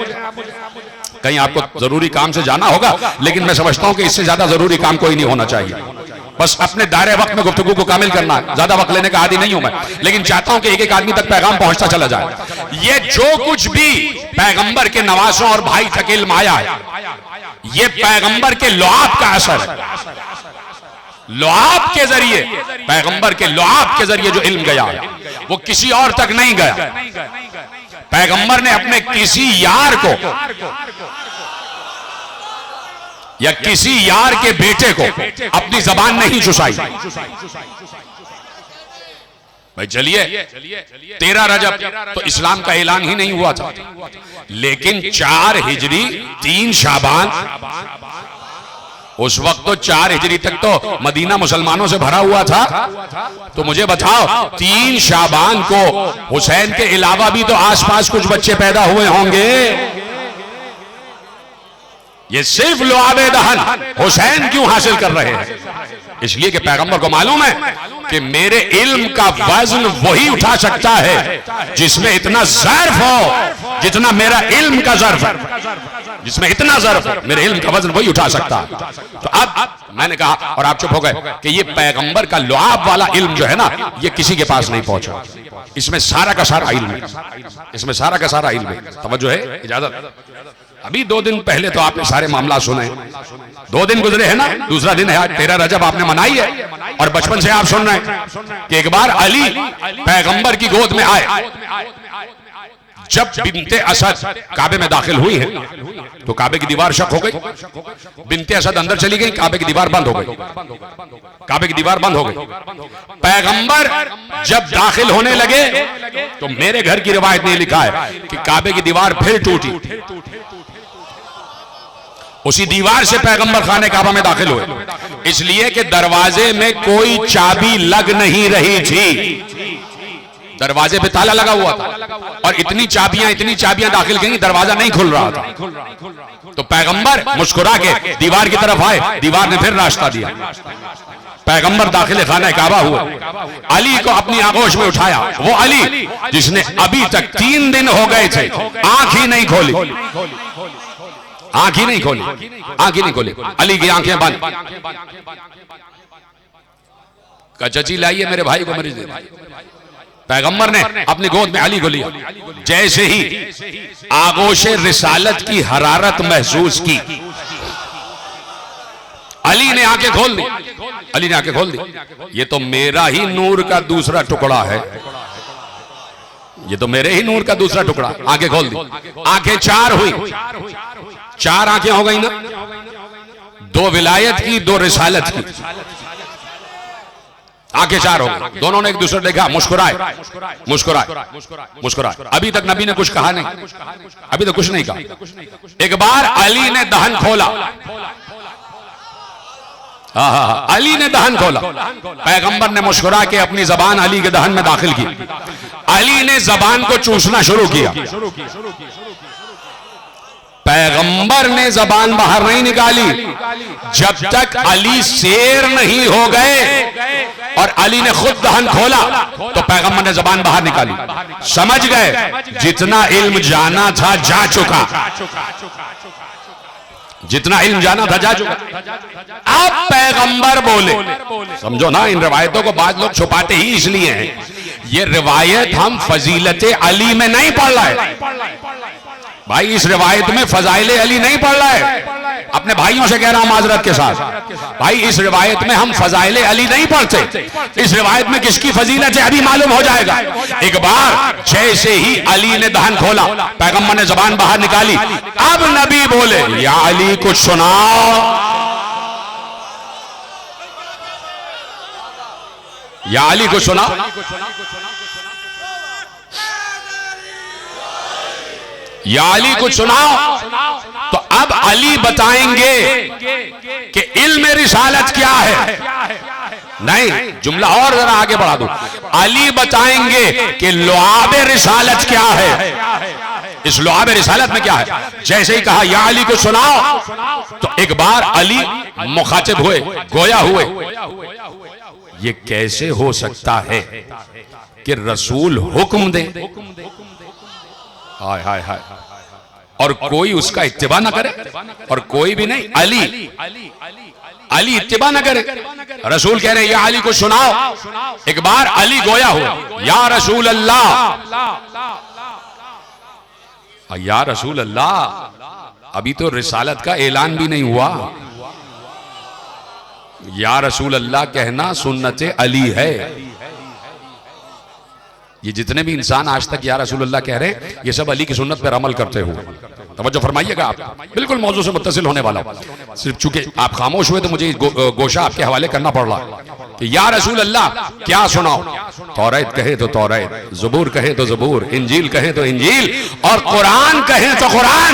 कहीं आपको जरूरी काम से जाना होगा, लेकिन मैं समझता हूं कि इससे ज्यादा जरूरी काम कोई नहीं होना चाहिए। बस अपने दायरे वक्त में गुफ्तगू को कामिल करना है, ज्यादा वक्त लेने का आदी नहीं हूं मैं, लेकिन चाहता हूं कि एक एक आदमी तक पैगाम पहुंचता चला जाए। ये जो कुछ भी पैगंबर के नवासों और भाई तक इल्म आया है, ये पैगंबर के लुआब का असर है। लुआब के जरिए, पैगंबर के लुआब के जरिए जो इल्म गया है वो किसी और तक नहीं गया। पैगंबर ने अपने किसी यार को या किसी यार के बेटे को अपनी जबान नहीं चुसाई। भाई चलिए 13 रजब तो इस्लाम का ऐलान ही नहीं हुआ था, लेकिन 4 हिजरी 3 शाबान, उस वक्त तो 4 हिजरी तक तो मदीना मुसलमानों से भरा हुआ था। तो मुझे बताओ 3 शाबान को हुसैन के अलावा भी तो आसपास कुछ बच्चे पैदा हुए होंगे। ये सिर्फ लुआबे दहन हुसैन क्यों हासिल कर रहे हैं? इसलिए कि पैगंबर को मालूम है कि मेरे इल्म का वजन वही उठा सकता है जिसमें इतना ज़र्फ हो जितना मेरा इल्म का ज़र्फ है, जिसमें इतना ज़र्फ है मेरे इल्म का वजन वही उठा सकता है। तो अब मैंने कहा और आप चुप हो गए कि ये पैगंबर का लुआब वाला इल्म जो है ना, ये किसी के पास नहीं पहुंचा। इसमें सारा का सारा इल्म है, इसमें सारा का सारा इल्म है। तवज्जो है, इजाजत। अभी 2 दिन पहले तो आपने सारे मामला सुने, 2 दिन गुजरे हैं ना, दूसरा दिन है आज 13 रजब आपने मनाई है, और बचपन से आप सुन रहे हैं कि एक बार अली पैगंबर की गोद में आए। जब बिन्ते असद काबे में दाखिल हुई है तो काबे की दीवार शक हो गई, बिन्ते असद अंदर चली गई, काबे की दीवार बंद हो गई, काबे की दीवार बंद हो गई। पैगंबर जब दाखिल होने लगे तो मेरे घर की रिवायत नहीं लिखा है कि काबे की दीवार फिर टूटी, उसी दीवार से पैगंबर खाने काबा में दाखिल हुए, इसलिए कि दरवाजे में कोई चाबी लग नहीं रही थी, दरवाजे पे ताला लगा हुआ था और इतनी चाबियां दाखिल गई, दरवाजा नहीं खुल रहा था। तो पैगंबर मुस्कुरा के दीवार की तरफ आए, दीवार ने फिर रास्ता दिया, पैगंबर दाखिल खाना काबा हुआ, अली को अपनी आगोश में उठाया। वो अली जिसने अभी तक 3 दिन हो गए थे आंख ही नहीं खोली, आंख ही नहीं खोली, आंख ही नहीं खोली, अली की आंखें बंद। कचची लाइए मेरे भाई को मरीज दे। पैगंबर ने अपनी गोद में अली को लिया, जैसे ही आगोशे रिसालत की हरारत महसूस की, अली ने आंखें खोल दी, अली ने आंखें खोल दी। ये तो मेरा ही नूर का दूसरा टुकड़ा है, ये तो मेरे ही नूर का दूसरा टुकड़ा। आंखें खोल दी, आंखें 4 हुई, 4 आंखें हो गई ना, 2 विलायत की, 2 रिसालत की, आंखें 4 हो गई। दोनों ने एक दूसरे देखा, मुस्कुराए, मुस्कुराए, मुस्कुराए। अभी तक नबी ने कुछ कहा नहीं, अभी तक कुछ नहीं कहा। एक बार अली ने दहन खोला, अली ने दहन खोला, पैगंबर ने मुस्कुरा के अपनी जबान अली के दहन में दाखिल की, अली ने जबान को चूसना शुरू किया, पैगंबर ने जबान बाहर नहीं निकाली जब तक अली शेर नहीं हो गए, और अली ने खुद दहन खोला तो पैगंबर ने जबान बाहर निकाली। समझ गए जितना इल्म जाना था जा चुका, जितना इल्म जाना था जा चुका। अब पैगंबर बोले, समझो ना, इन रिवायतों को बाद लोग छुपाते ही इसलिए हैं। ये रिवायत हम फजीलत अली में नहीं पढ़ रहा है भाई, इस रिवायत में फजाइल अली नहीं पढ़ रहा है। अपने भाइयों से कह रहा हूं माजरत के साथ, भाई इस रिवायत में हम फजाइल अली नहीं पढ़ते, इस रिवायत में किसकी फजीलत है अभी मालूम हो जाएगा। एक बार जैसे ही अली ने दहन खोला, पैगंबर ने जबान बाहर निकाली, अब नबी बोले, या अली कुछ सुनाओ, या अली कुछ सुनाओ। या अली कुछ सुनाओ। तो अब अली बताएंगे कि इल्म रिसालत क्या है। नहीं, जुमला और जरा आगे बढ़ा दूं, अली बताएंगे कि लुआब रिसालत क्या है, इस लुआब रिसालत में क्या है। जैसे ही कहा या अली को सुनाओ, तो एक बार अली मुखातिब हुए, गोया हुए, ये कैसे हो सकता है कि रसूल हुक्म दे, हाय हाय हाय, और कोई उसका इत्तिबा ना करे, और कोई भी नहीं, अली इत्तिबा ना करे। रसूल कह रहे या अली को सुनाओ। एक बार अली गोया हुआ, या रसूल अल्लाह, या रसूल अल्लाह, अभी तो रिसालत का ऐलान भी नहीं हुआ, या रसूल अल्लाह कहना सुन्नत अली है। ये जितने भी इंसान आज तक या रसूल अल्लाह कह रहे हैं, ये सब अली की सुन्नत पर अमल करते हुए। तवज्जो फरमाइएगा, आप बिल्कुल मौजू से मुत्तसिल होने वाला। सिर्फ चूंकि आप खामोश हुए तो मुझे गोशा आपके हवाले करना पड़ रहा कि या रसूल अल्लाह क्या सुनाओ। तौरात कहे तो तौरात, ज़बूर कहे तो ज़बूर, इंजील कहे तो इंजील, और कुरान कहे तो कुरान।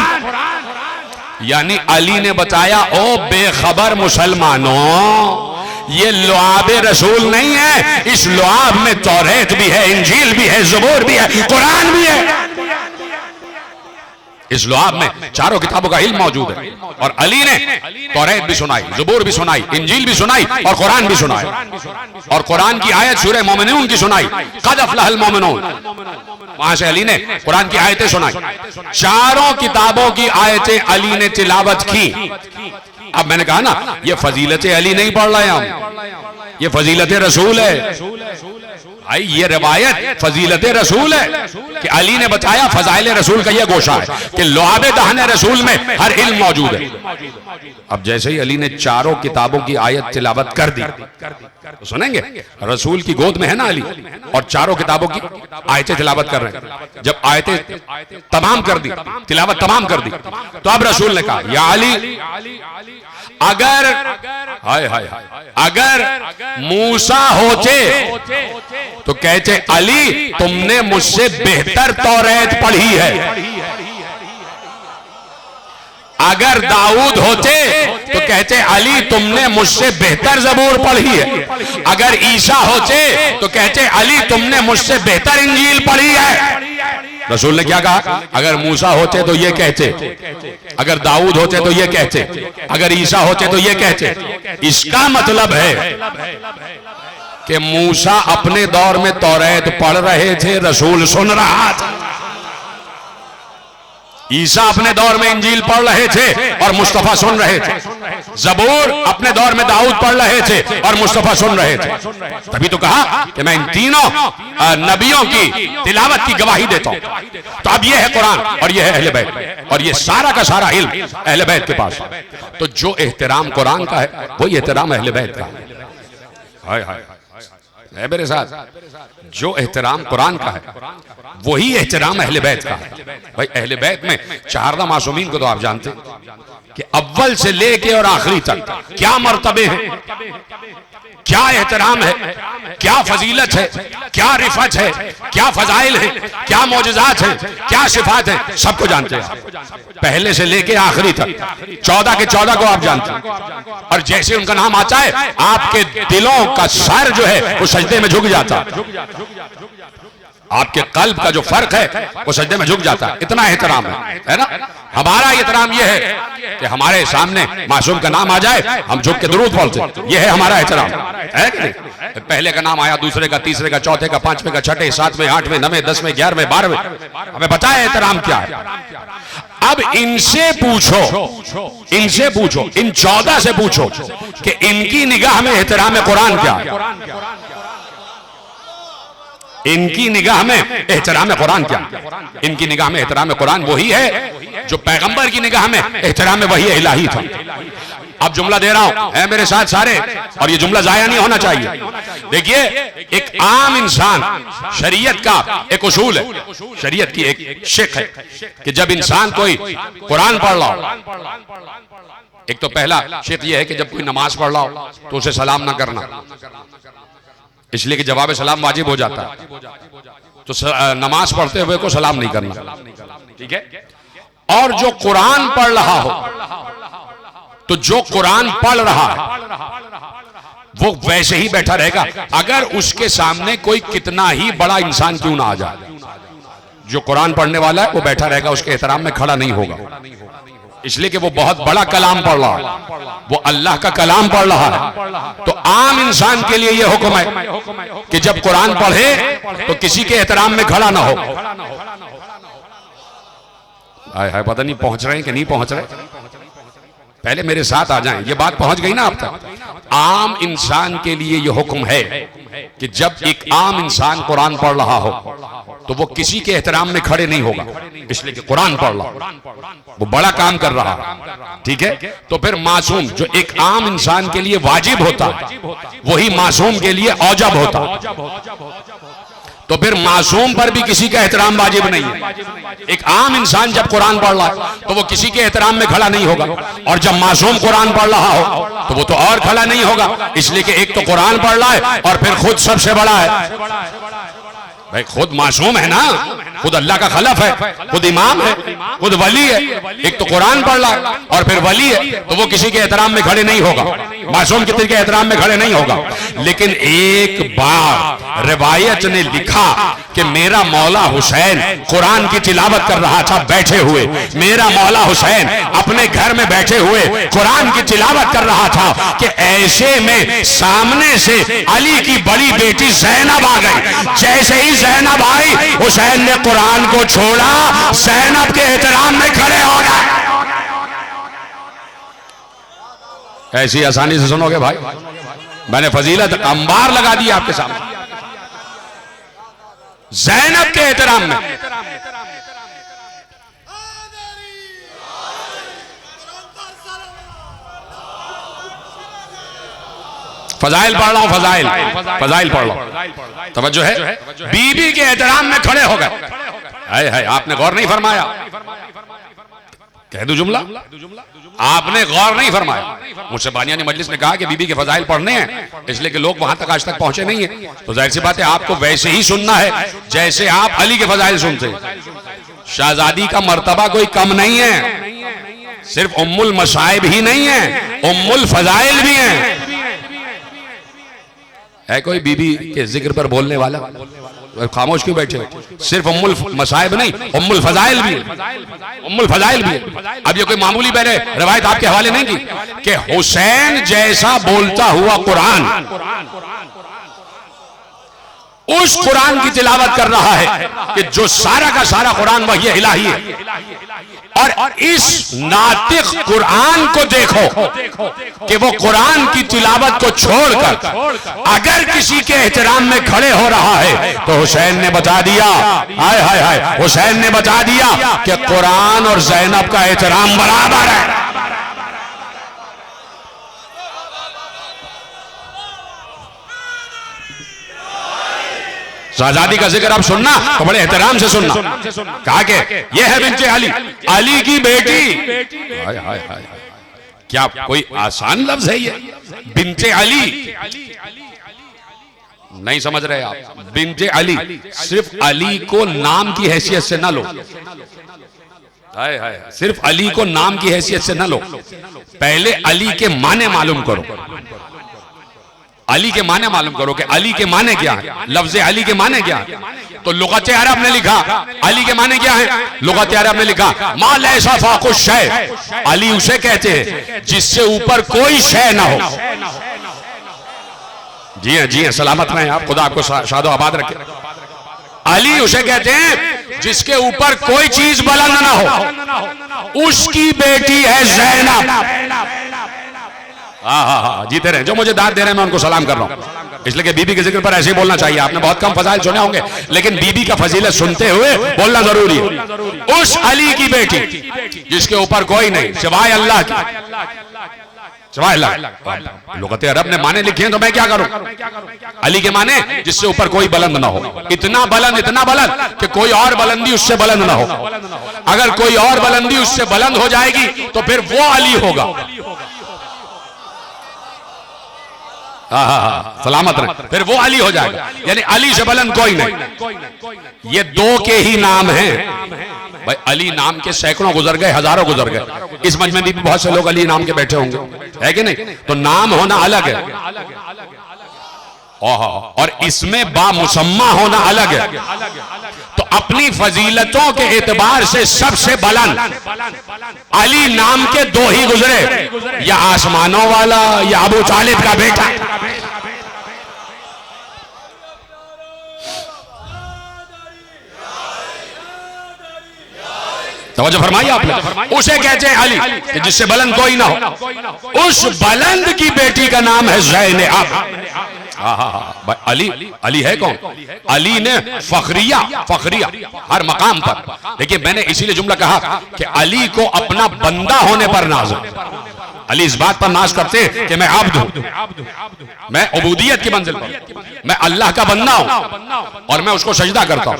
यानी अली ने बताया, ओ बेखबर मुसलमानों, ये लुआब रसूल नहीं है, इस लुआब में तौरात भी है, इंजील भी है, ज़बूर भी है, कुरान भी है। इस लुआब में चारों किताबों का इल्म मौजूद है। और अली ने तौरात भी सुनाई, ज़बूर भी सुनाई, इंजील भी सुनाई और कुरान भी सुनाई। और कुरान की आयत सूरह मोमिनून की सुनाई, क़द अफ़लहल मोमिनून, वहां से अली ने कुरान की आयतें सुनाई। चारों किताबों की आयतें अली ने तिलावत की। अब मैंने कहा ना, ये फजीलत अली नहीं पढ़ रहे हम, ये फजीलत रसूल है। भाई ये रिवायत फजीलत रसूल है कि अली ने बताया। फजाइल रसूल का ये गोशा है कि लुआब दहने रसूल में हर इल्म मौजूद है। अब जैसे ही अली ने चारों किताबों की आयत तिलावत कर दी, तो सुनेंगे रसूल की गोद में है ना अली, और चारों किताबों की आयतें तिलावत कर रहे हैं। जब आयतें तमाम कर दी, तिलावत तमाम कर दी, तो अब रसूल ने कहा, या अली, अगर हाय हाय अगर मूसा होते तो कहते अली तुमने मुझसे बेहतर तौरात पढ़ी है। अगर दाऊद होते तो कहते अली तुमने मुझसे बेहतर ज़बूर पढ़ी है। अगर ईसा होते तो कहते अली तुमने मुझसे बेहतर इंजील पढ़ी है। रसूल ने क्या कहा? अगर मूसा होते तो ये कहते, अगर दाऊद होते तो ये कहते, अगर ईसा होते तो ये कहते। इसका मतलब है कि मूसा अपने दौर में तौरात पढ़ रहे थे, रसूल सुन रहा था। ईसा अपने दौर में इंजील पढ़ रहे थे और मुस्तफा सुन रहे थे। ज़बूर अपने दौर में दाऊद पढ़ रहे थे और मुस्तफा सुन रहे थे। तभी तो कहा कि मैं इन तीनों नबियों की तिलावत की गवाही देता हूं। तो अब ये है कुरान और ये है अहले बैत, और ये सारा का सारा इल्म अहले बैत के पास। तो जो एहतराम कुरान का है वही एहतराम अहले बैत का है। मेरे साथ जो एहतराम कुरान का है वही एहतराम अहले बैत का है। भाई अहले बैत में चारदा मासूमीन को तो आप जानते हैं कि अव्वल से लेके और आखिरी तक क्या मर्तबे हैं, क्या एहतराम है, क्या फजीलत है, क्या रिफत है, क्या फजाइल है, क्या मौजज़ात है, क्या सिफात है, सबको जानते हैं। पहले से लेके आखिरी तक 14 के 14 को आप जानते हैं। और जैसे उनका नाम आता है आपके दिलों का सर जो है वो सजदे में झुक जाता है। आपके कल्ब का जो फर्क है वो सजदे में झुक जाता है। इतना एहतराम है ना। हमारा एहतराम ये है कि हमारे सामने मासूम का नाम आ जाए हम झुक के दुरूद पढ़ते, ये है हमारा एहतराम, है कि नहीं? पहले का नाम आया, दूसरे का, तीसरे का, चौथे का, पांचवें का, छठे, सातवें, आठवें, नवें, 10वें, 11वें, 12वें, हमें पता है एहतराम क्या है। अब इनसे पूछो, इन 14 से पूछो कि इनकी निगाह में एहतराम कुरान क्या है। इनकी निगाह में एहतराम कुरान क्या? इनकी निगाह में एहतराम कुरान वही है जो पैगंबर की निगाह में एहतराम वही इलाही था। अब जुमला दे रहा हूं, है मेरे साथ सारे, और ये जुमला जाया नहीं होना चाहिए। देखिए, एक आम इंसान, शरीयत का एक उसूल है, शरीयत की एक शिक है कि जब इंसान कोई कुरान पढ़ रहा हो, एक तो पहला शिक यह है कि जब कोई नमाज पढ़ रहा हो तो उसे सलाम ना करना, इसलिए कि जवाब सलाम वाजिब हो जाता है। तो नमाज पढ़ते हुए को सलाम नहीं करना, ठीक है। और जो कुरान पढ़ रहा हो, तो जो कुरान पढ़ रहा है वो वैसे ही बैठा रहेगा, अगर उसके सामने कोई कितना ही बड़ा इंसान क्यों ना आ जाए। जो कुरान पढ़ने वाला है वो बैठा रहेगा, उसके एहतराम में खड़ा नहीं होगा, इसलिए कि वो बहुत बड़ा कलाम पढ़ रहा है, वो अल्लाह का कलाम पढ़ रहा है। तो आम इंसान के लिए ये हुक्म है कि जब कुरान पढ़े तो किसी के एहतराम में खड़ा ना हो। हाय पता नहीं पहुंच रहे हैं कि नहीं पहुंच रहे, पहले मेरे साथ आ जाएं, ये बात पहुंच गई ना आप तक। आम इंसान के लिए ये हुक्म है कि जब एक आम इंसान कुरान पढ़ रहा हो तो वो किसी के एहतराम में खड़े नहीं होगा, इसलिए कि कुरान पढ़ रहा, वो बड़ा काम कर रहा है, ठीक है। तो फिर मासूम, जो एक आम इंसान के लिए वाजिब होता है वही मासूम के लिए औजब होता है। तो फिर मासूम पर भी किसी का एहतराम वाजिब नहीं है। एक आम इंसान जब कुरान पढ़ रहा है तो वो किसी के एहतराम में खड़ा नहीं होगा, और जब मासूम कुरान पढ़ रहा हो तो वो तो और खड़ा नहीं होगा, इसलिए कि एक तो कुरान पढ़ रहा है और फिर खुद सबसे बड़ा है। भाई खुद मासूम है ना, खुद अल्लाह का खलफ है, खुद इमाम है, खुद वली है। एक तो कुरान पढ़ रहा है और फिर वली है, तो वो किसी के एहतराम में खड़े नहीं होगा। मासूम के तरीके एहतराम में खड़े नहीं होगा। लेकिन एक बार रिवायत ने लिखा कि मेरा मौला हुसैन कुरान की तिलावत कर रहा था बैठे हुए, मेरा मौला हुसैन अपने घर में बैठे हुए कुरान की तिलावत कर रहा था कि ऐसे में सामने से अली की बड़ी बेटी ज़ैनब आ गई। जैसे ही ज़ैनब आई, हुसैन ने कुरान को छोड़ा, ज़ैनब के एहतराम में खड़े हो गए। ऐसी आसानी से सुनोगे भाई, मैंने फजीलत अंबार लगा दी आपके सामने ज़ैनब के एहतराम में। फजाइल पढ़ रहा हूं, फजाइल पढ़ रहा हूं, तवज्जो है। बीबी के एहतराम में खड़े हो गए। हाय हाय, आपने गौर नहीं फरमाया, कह दूं जुमला, आपने गौर नहीं फरमाया। मुझसे बानियानी मजलिस ने कहा कि बीबी के फजाइल पढ़ने हैं, इसलिए कि लोग वहां तक आज तक पहुंचे नहीं है, तो जाहिर सी बात है आपको वैसे ही सुनना है जैसे आप अली के फजाइल सुनते। शाहजादी का मर्तबा कोई कम नहीं है, सिर्फ उम्मुल मसाइब ही नहीं है, उम्मुल फजाइल भी है कोई बीबी के जिक्र पर बोलने वाला? खामोश क्यों बैठे हो? सिर्फ उम्मुल मसाइब नहीं, उम्मुल फजाइल भी, उम्मुल फजाइल भी। अब ये कोई मामूली मैंने रवायत आपके हवाले नहीं की कि हुसैन जैसा बोलता हुआ कुरान, उस कुरान की तिलावत कर रहा है कि जो सारा का सारा कुरान वही इलाही है, और इस नातिक कुरान को देखो कि वो कुरान की तिलावत को छोड़कर अगर किसी के एहतराम में खड़े हो रहा है तो हुसैन ने बता दिया, हाय हाय हाय, हुसैन ने बता दिया कि कुरान और ज़ैनब का एहतराम बराबर है। शहजादी का जिक्र आप सुनना तो बड़े एहतराम से सुनना। कहा कि यह है बिन्ते अली, अली की बेटी। हाय हाय हाय, क्या कोई आसान लफ्ज है ये? बिन्ते अली नहीं समझ रहे आप? बिन्ते अली, सिर्फ अली को नाम की हैसियत से ना लो, हाय हाय, सिर्फ अली को नाम की हैसियत से ना लो, पहले अली के माने मालूम करो। अली के माने मालूम करो कि अली के माने क्या है, लफ्ज अली के माने क्या है। तो लुगत अरब ने लिखा अली के माने क्या है, लुगत अरब ने लिखा मा लैसा फाकुश शै, अली उसे कहते हैं जिससे ऊपर कोई शै ना हो। जी हाँ, सलामत रहें आप, खुदा आपको शादो आबाद रखे। अली उसे कहते हैं जिसके ऊपर कोई चीज बुलंद ना हो, उसकी बेटी है ज़ैनब। हाँ, जीते रहे। जो मुझे दाद दे रहे हैं मैं उनको सलाम कर रहा हूँ, इसलिए कि बीबी के जिक्र पर ऐसे ही बोलना चाहिए। आपने बहुत कम फजाइल सुने होंगे, लेकिन बीबी का फजीलत सुनते हुए बोलना जरूरी है। उस अली की बेटी जिसके ऊपर कोई नहीं सिवाय अल्लाह की, सिवाय अल्लाह। लुगत अरब ने माने लिखे हैं तो मैं क्या करूं? अली के माने जिससे ऊपर कोई बुलंद ना हो, इतना बुलंद कि कोई और बुलंदी उससे बुलंद ना हो। अगर कोई और बुलंदी उससे बुलंद हो जाएगी तो फिर वो अली होगा। सलामत रहे, फिर वो अली हो जाएगा, यानी अली से बुलंद कोई नहीं। ये दो के ही नाम हैं भाई, अली नाम के सैकड़ों गुजर गए, हजारों गुजर गए। इस मजमे में भी बहुत से लोग अली नाम के बैठे होंगे, है कि नहीं? तो नाम होना अलग है और इसमें बामुसम्मा होना अलग है। तो अपनी फजीलतों के एतबार से सबसे बुलंद अली नाम के दो ही गुजरे, या आसमानों वाला या अबू तालिब का बेटा। तवज्जो फरमाइए आपने, उसे कहते हैं अली कि जिससे बुलंद कोई ना हो। उस बुलंद की बेटी का नाम है ज़ैनब। अली है कौन? अली ने फखरिया हर मकाम पर। देखिए, मैंने इसीलिए जुमला कहा कि अली को अपना बंदा होने पर नाज है। अली इस बात पर नाज करते हैं कि मैं अब्द हूं, मैं उबूदियत की मंजिल पर, मैं अल्लाह का बंदा हूं और मैं उसको सजदा करता हूं।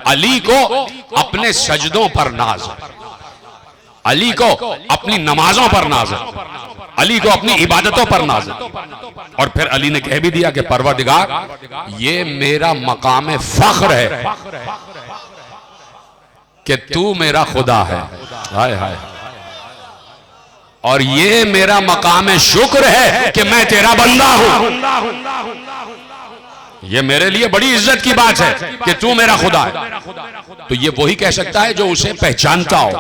अली को अपने सजदों पर नाज है, अली को अपनी नमाजों पर नाज है, अली को अपनी इबादतों पर नाज है। और फिर अली ने कह भी दिया कि परवरदिगार, ये मेरा मकाम फख्र है कि तू मेरा खुदा है। हाय हाय, और ये मेरा मकाम शुक्र है कि मैं तेरा बंदा हूं। ये मेरे लिए बड़ी इज्जत की बात है कि तू मेरा खुदा है। तो ये वही कह सकता है जो उसे पहचानता हो।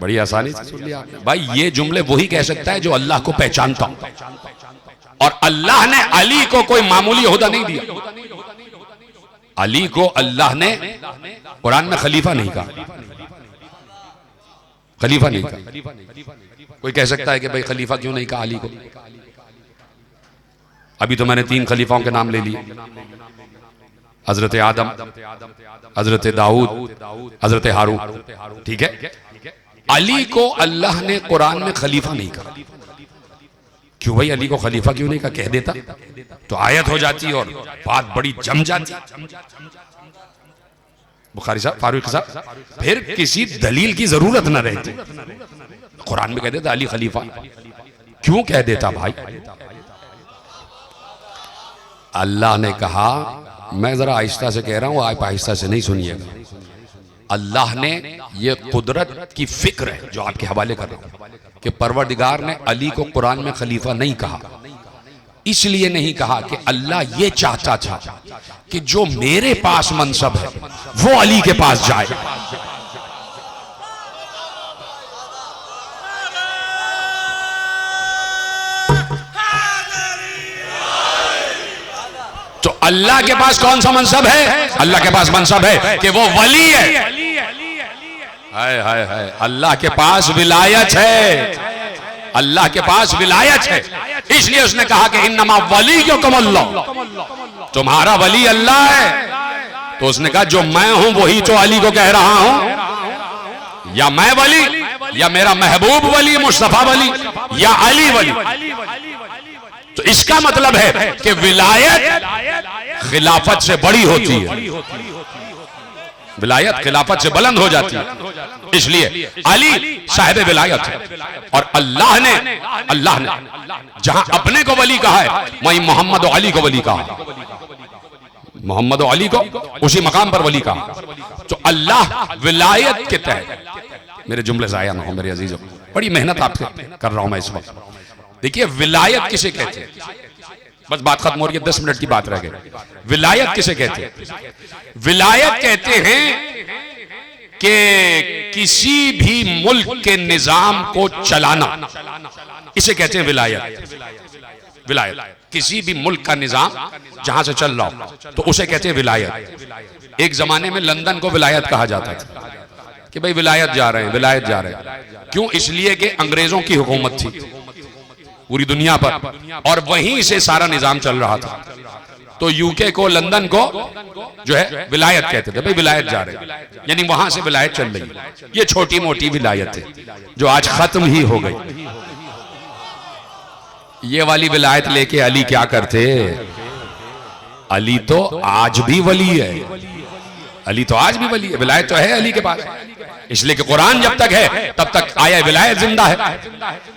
बड़ी आसानी से सुन लिया आपने भाई। ये जुमले वही कह सकता है जो अल्लाह को पहचानता हो। और अल्लाह ने अली को कोई मामूली ओहदा नहीं दिया। अली को अल्लाह ने कुरान में खलीफा नहीं कहा, खलीफा नहीं कहा। कोई कह सकता है कि भाई खलीफा क्यों नहीं कहा अली को? अभी तो मैंने 3 खलीफाओं के नाम ले लिए, हजरत आदम, हजरत दाऊद, हजरत हारून। ठीक है, अली को अल्लाह ने कुरान में खलीफा नहीं कहा। क्यों भाई? अली को खलीफा क्यों नहीं कहा? कह देता तो आयत हो जाती और बात बड़ी जम जाती। बुखारी साहब, फारूक साहब, फिर किसी दलील की जरूरत न रहती, कुरान में कह देता अली खलीफा। क्यों कह देता भाई? अल्लाह ने कहा, मैं जरा आहिस्ता से कह रहा हूं, आप आहिस्ता से नहीं सुनिएगा। अल्लाह ने ये कुदरत की फिक्र है जो आपके हवाले कर रहा हूं कि परवरदिगार ने अली को कुरान में खलीफा नहीं कहा। इसलिए नहीं कहा कि अल्लाह ये चाहता था कि जो मेरे पास मनसब है वो अली के पास जाए। तो अल्लाह के पास कौन सा मनसब है? अल्लाह के पास मनसब है कि वो वली है। हाय हाय हाय, अल्लाह के पास विलायत है, अल्लाह के पास विलायत है। इसलिए उसने कहा कि इन्नमा वलियुकुम अल्लाह, तुम्हारा वली अल्लाह है। तो उसने कहा जो मैं हूं वही तो अली को कह रहा हूं, या मैं वली, या मेरा महबूब वली मुस्तफा वली, या अली वली। तो इसका मतलब है कि विलायत खिलाफत से बड़ी होती है, विलायत खिलाफत से बुलंद हो जाती है। इसलिए अली साहिब विलायत है। और अल्लाह ने जहां अपने को वली कहा है वहीं मोहम्मद और अली को वली कहा, मोहम्मद और अली को उसी मकाम पर वली कहा। तो अल्लाह विलायत के तहत, मेरे जुमले जाया ना हो मेरे अजीजों, बड़ी मेहनत आपसे कर रहा हूं मैं इस वक्त। देखिए विलायत किसे कहते हैं? बस बात खत्म हो रही है, 10 मिनट की बात रह गई। विलायत किसे कहते हैं? विलायत कहते हैं कि किसी भी मुल्क के निजाम को चलाना, इसे कहते हैं विलायत। विलायत किसी भी मुल्क का निजाम जहां से चल रहा हो तो उसे कहते हैं विलायत। एक जमाने में लंदन को विलायत कहा जाता था कि भाई विलायत जा रहे हैं, विलायत जा रहे हैं। क्यों? इसलिए कि अंग्रेजों की हुकूमत थी पूरी दुनिया पर और वहीं से सारा निजाम चल रहा था। तो यूके को, लंदन को जो है विलायत कहते थे, भाई विलायत जा रहे हैं, यानी वहां से विलायत चल रही है। ये छोटी मोटी विलायत है जो आज खत्म ही हो गई। ये वाली विलायत लेके अली क्या करते? अली तो आज भी वली है, अली तो आज भी वली है, विलायत तो है अली के पास। इसलिए कि कुरान जब तक है तब तक आया विलायत जिंदा है,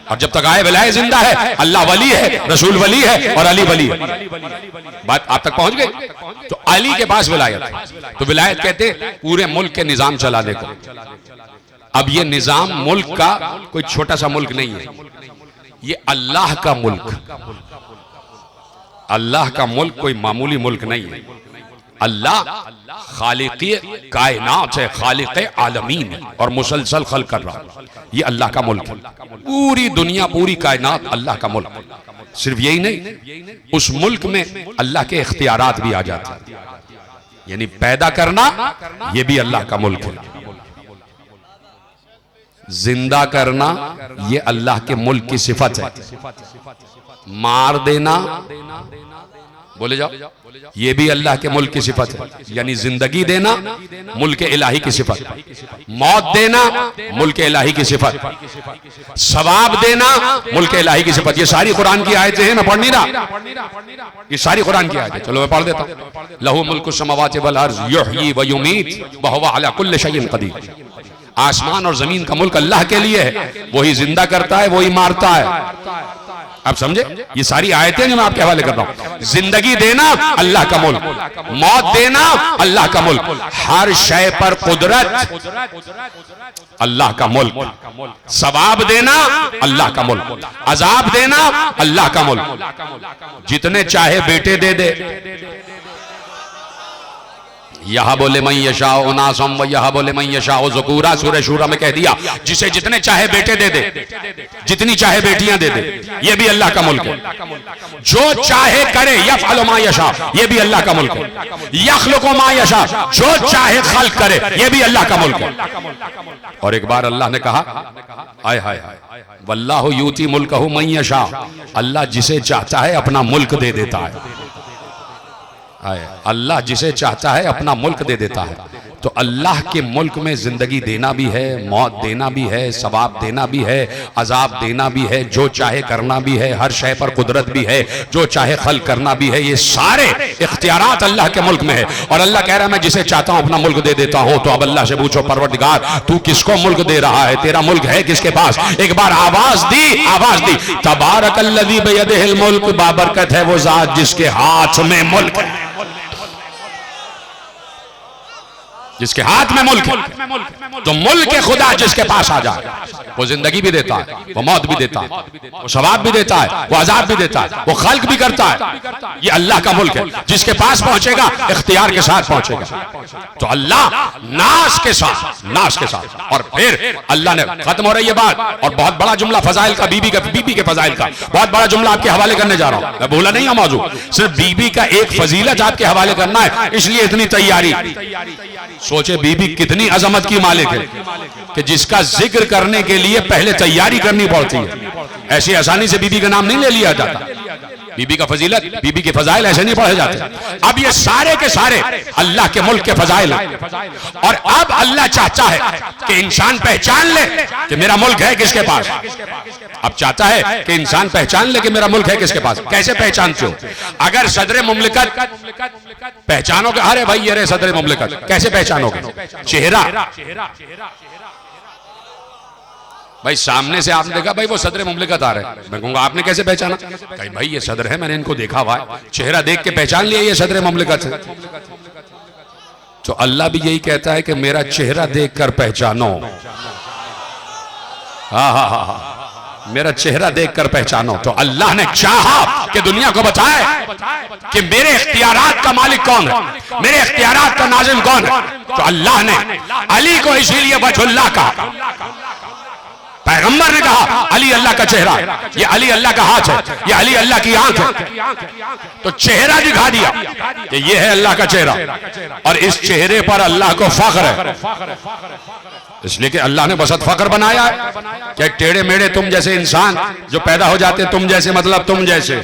और जब तक आया विलायत जिंदा है अल्लाह वली है, रसूल वली है और अली वली है। बात आप तक पहुंच गई? तो अली के पास विलायत है। तो विलायत कहते पूरे मुल्क के निजाम चलाने को। अब ये निजाम मुल्क का कोई छोटा सा मुल्क नहीं है, ये अल्लाह का मुल्क, अल्लाह का मुल्क कोई मामूली मुल्क नहीं है। अल्लाह खालिक़े कायनात है, खालिक़े आलमीन है और मुसलसल खल्क़ कर रहा है। ये अल्लाह का मुल्क है, पूरी दुनिया, पूरी कायनात अल्लाह का मुल्क। सिर्फ यही नहीं, उस मुल्क में अल्लाह के इख्तियारात भी आ जाते हैं, यानी पैदा करना ये भी अल्लाह का मुल्क है, जिंदा करना ये अल्लाह के मुल्क की सिफत है, मार देना, बोले जाओ, ये भी अल्लाह के मुल्क की सिफत है, यानी जिंदगी देना मुल्क इलाही की सिफत, मौत देना मुल्क इलाही की सिफत, सवाब देना मुल्क इलाही की सिफत। ये सारी कुरान की आयतें हैं, मैं पढ़ नहीं रहा, ये सारी कुरान की आयतें। चलो मैं पढ़ देता हूं। लहू मुल्कु समावाति वल अर्ज़ युहयी व युमीत व हुवा अला कुल्लि शैइन क़दीर। आसमान और जमीन का मुल्क अल्लाह के लिए है, वही जिंदा करता है, वही मारता है। आप समझे? ये सारी आयतें जो मैं आपके हवाले कर रहा हूं। जिंदगी देना अल्लाह का मुल्क, मौत देना अल्लाह का मुल्क, हर शय पर कुदरत अल्लाह का मुल्क, सवाब देना अल्लाह का मुल्क, अजाब देना अल्लाह का मुल्क। जितने चाहे बेटे दे दे, यहां बोले मैं यशाओ नासम व यहां बोले मैं यशाओ ज़ुकूरा, सूरह शूरा में कह दिया जिसे जितने चाहे बेटे दे दे, जितनी चाहे बेटियां दे दे, ये भी अल्लाह का मुल्क है। जो चाहे करे यफ़अलु मा यशा, ये भी अल्लाह का मुल्क है। यख़्लुक़ु मा यशा, जो चाहे खल्क़ करे, ये भी अल्लाह का मुल्क है। और एक बार अल्लाह ने कहा आय हाय वल्लाहु यूती मुल्कहु मन यशा, अल्लाह जिसे चाहता है अपना मुल्क दे देता है। अल्लाह जिसे चाहता है अपना मुल्क दे देता है। तो अल्लाह के मुल्क में जिंदगी देना भी है, मौत देना भी है, सवाब देना भी है, अजाब देना भी है, जो चाहे करना भी है, हर शय पर कुदरत भी है, जो चाहे खल करना भी है। ये सारे इख्तियारात अल्लाह के मुल्क में है। और अल्लाह कह रहा है मैं जिसे चाहता हूं अपना मुल्क दे देता हूं। तो अब अल्लाह से पूछो परवरदिगार तू किसको मुल्क दे रहा है? तेरा मुल्क है किसके पास? एक बार आवाज दी तबारकल्लज़ी बियदिहिल मुल्क, बाबरकत है वो जात जिसके हाथ में मुल्क है, जिसके हाथ में मुल्क है। तो मुल्क के खुदा जिसके पास आ जाए वो जिंदगी भी देता है, वो मौत भी देता है, वो सवाब भी देता है, वो अजाब भी देता है, वो खल्क भी करता है। ये अल्लाह का मुल्क है। जिसके पास पहुंचेगा इख्तियार के साथ पहुंचेगा। तो अल्लाह नाश के साथ और फिर अल्लाह ने खत्म हो रही है बात। और बहुत बड़ा जुमला फजाइल का, बीबी के फजाइल का बहुत बड़ा जुमला आपके हवाले करने जा रहा हूं। मैं भूला नहीं है मौजूद, सिर्फ बीबी का एक फजीलत आपके हवाले करना है, इसलिए इतनी तैयारी। सोचे बीबी कितनी अजमत की मालिक है कि जिसका जिक्र करने के लिए पहले तैयारी करनी पड़ती है। ऐसी आसानी से बीबी का नाम नहीं ले लिया जाता। बीबी का फजीलत, बीबी के फजाइल ऐसे नहीं पढ़े जाते। अब ये सारे के सारे अल्लाह के मुल्क के फजाइल हैं। और अब अल्लाह चाहता है कि इंसान पहचान ले कि मेरा मुल्क है किसके पास। अब चाहता है कि इंसान पहचान ले कि मेरा मुल्क है किसके पास। कैसे पहचानते हो? अगर सदर मुमलिकत पहचानोगे, अरे भाई ये रे सदर मुमलिकत, कैसे पहचानोगे? चेहरा। भाई सामने से आपने देखा भाई वो सदर मुमलिकत आ रहे हैं, मैं कहूंगा आपने कैसे पहचाना? कहीं भाई ये सदर है, मैंने इनको देखा हुआ है, चेहरा देख के पहचान लिया ये सदर मुमलिकत है। तो अल्लाह भी यही कहता है कि मेरा चेहरा देखकर पहचानो। हाँ, मेरा चेहरा देखकर पहचानो। तो अल्लाह ने चाहा कि दुनिया को बताए कि मेरे इख्तियारात का मालिक कौन है, मेरे इख्तियारात का नाज़िम कौन है। तो अल्लाह ने अली को इसीलिए वजहुल्लाह कहा। पैगंबर ने कहा अली अल्लाह का चेहरा, ये अली अल्लाह का हाथ है, ये अली अल्लाह की आंख है। तो चेहरा दिखा दिया कि ये है अल्लाह का चेहरा। और इस चेहरे पर अल्लाह को फख्र है, इसलिए कि अल्लाह ने बसत फख्र बनाया है कि टेढ़े मेढ़े तुम जैसे इंसान जो पैदा हो जाते, तुम जैसे मतलब तुम जैसे,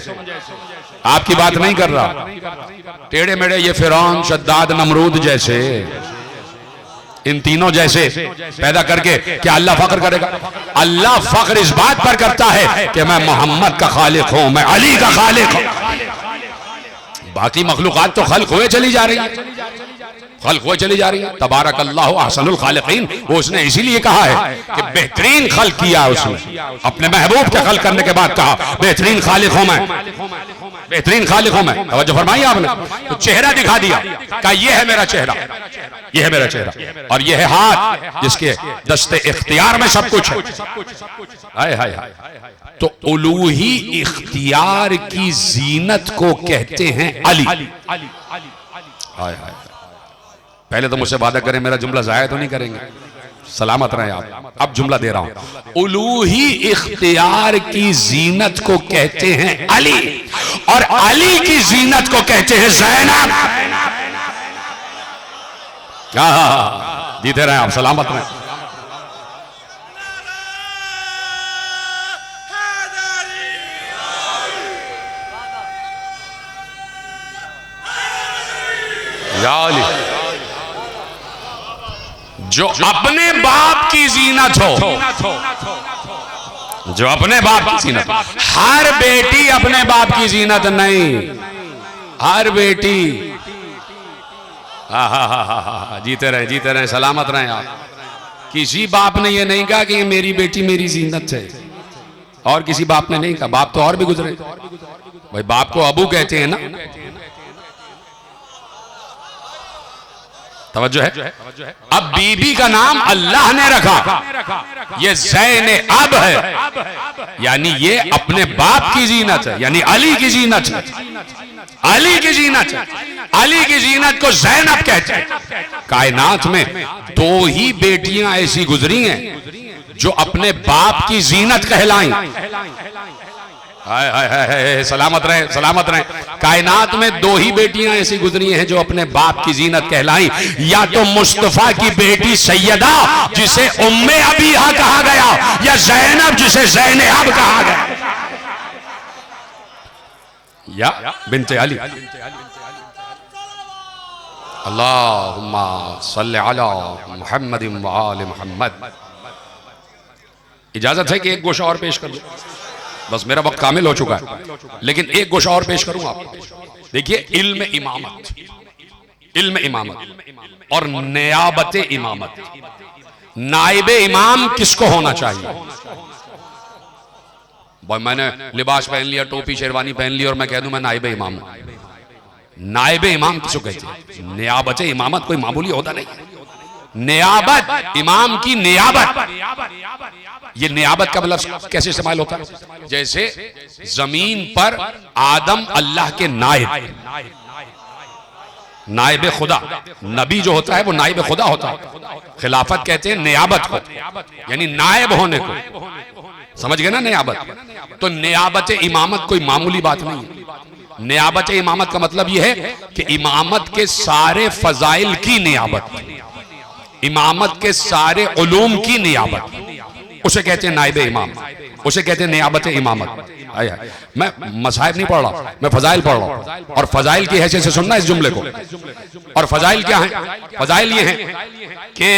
आपकी बात नहीं कर रहा, टेढ़े मेढ़े ये फिरौन, शद्दाद, नमरूद जैसे, इन तीनों जैसे पैदा करके क्या अल्लाह फख्र करेगा? अल्लाह फख्र इस बात पर करता है कि मैं मोहम्मद का खालिक हूं, मैं अली का खालिक हूं। बाकी मखलूकात तो खल्क हुए चली जा रही है, खल्क हुए चली जा रही है। तबारकल्लाहु अहसनुल खालिकीन, वो उसने इसीलिए कहा है कि बेहतरीन खल्क किया उसने। अपने महबूब के खल्क करने के बाद कहा बेहतरीन खालिक हूं मैं, बेहतरीन खालिक हूं मैं। तवज्जो फरमाई आपने। तो चेहरा दिखा दिया, कहा ये है मेरा चेहरा, ये है मेरा चेहरा, और ये है हाथ जिसके दस्ते इख्तियार में सब कुछ है। हाय हाय हाय। तो उलूही इख्तियार की जीनत को कहते हैं अली। हाय हाय। पहले तो मुझसे वादा करें मेरा जुमला जाया तो नहीं करेंगे, सलामत रहे आप। अब जुमला दे रहा हूं, उलूही इख्तियार की जीनत को कहते हैं अली, और अली की जीनत को कहते हैं ज़ैनब। जीते रहे आप, सलामत रहे। या अली, जो अपने बाप की जीनत हो, जो अपने बाप की जीनत, हर बेटी अपने बाप की जीनत नहीं, हर बेटी। हा, जीते रहे सलामत रहे आप। किसी बाप ने ये नहीं कहा कि ये मेरी बेटी मेरी जीनत है, और किसी बाप ने नहीं कहा, बाप तो और भी गुजरे भाई, बाप को अबू कहते हैं ना। तवज्जो है। अब बीबी का नाम अल्लाह ने रखा, ये ज़ैन अब है, यानी ये अपने बाप की जीनत है, यानी अली की जीनत है, अली की जीनत है। अली की जीनत को ज़ैनब कहते हैं। कायनात में दो ही बेटियां ऐसी गुजरी हैं जो अपने बाप की जीनत कहलाई। हाय हाय हाय, सलामत रहे, सलामत रहे। कायनात में दो ही बेटियां ऐसी गुजरी हैं जो अपने बाप की जीनत कहलाई, या तो मुस्तफा की बेटी सैयदा जिसे उम्मे अबीहा कहा गया, या ज़ैनब जिसे ज़ैन अब कहा गया, या बिन्ते अली। अल्लाहुम्मा सल्ली अला मुहम्मद व आले मुहम्मद। इजाजत है कि एक गोशा और पेश कर दूं? बस मेरा वक्त कामिल हो चुका है, लेकिन एक गोशा और पेश करूंगा आपको। देखिए, इल्म इमामत, इल्म इमामत और नियाबत इमामत। नाइबे इमाम किसको होना चाहिए? भाई मैंने लिबास पहन लिया, टोपी शेरवानी पहन ली और मैं कह दूं मैं नाइबे इमाम हूं। नाइबे इमाम किसको कहते हैं? नियाबत इमामत कोई मामूली होता नहीं। नियाबत, इमाम की नियाबत, ये नियाबत का मतलब कैसे इस्तेमाल होता है? जैसे जमीन पर आदम अल्लाह के नाइब, नाइब खुदा, नबी जो होता है वो नाइब खुदा होता है। खिलाफत कहते हैं नियाबत को, यानी नायब होने को, समझ गए ना नियाबत? तो नियाबत इमामत कोई मामूली बात नहीं है। नियाबत इमामत का मतलब यह है कि इमामत के सारे फजाइल की नियाबत, इमामत के सारे उलूम की नियाबत, उसे कहते हैं नाइब इमाम, उसे कहते हैं नियाबत इमामत। मैं मसाइब नहीं पढ़ रहा, मैं फजाइल पढ़ रहा हूं, और फजाइल की हैसियत से सुनना इस जुमले को। और फजाइल क्या है? फजाइल ये है कि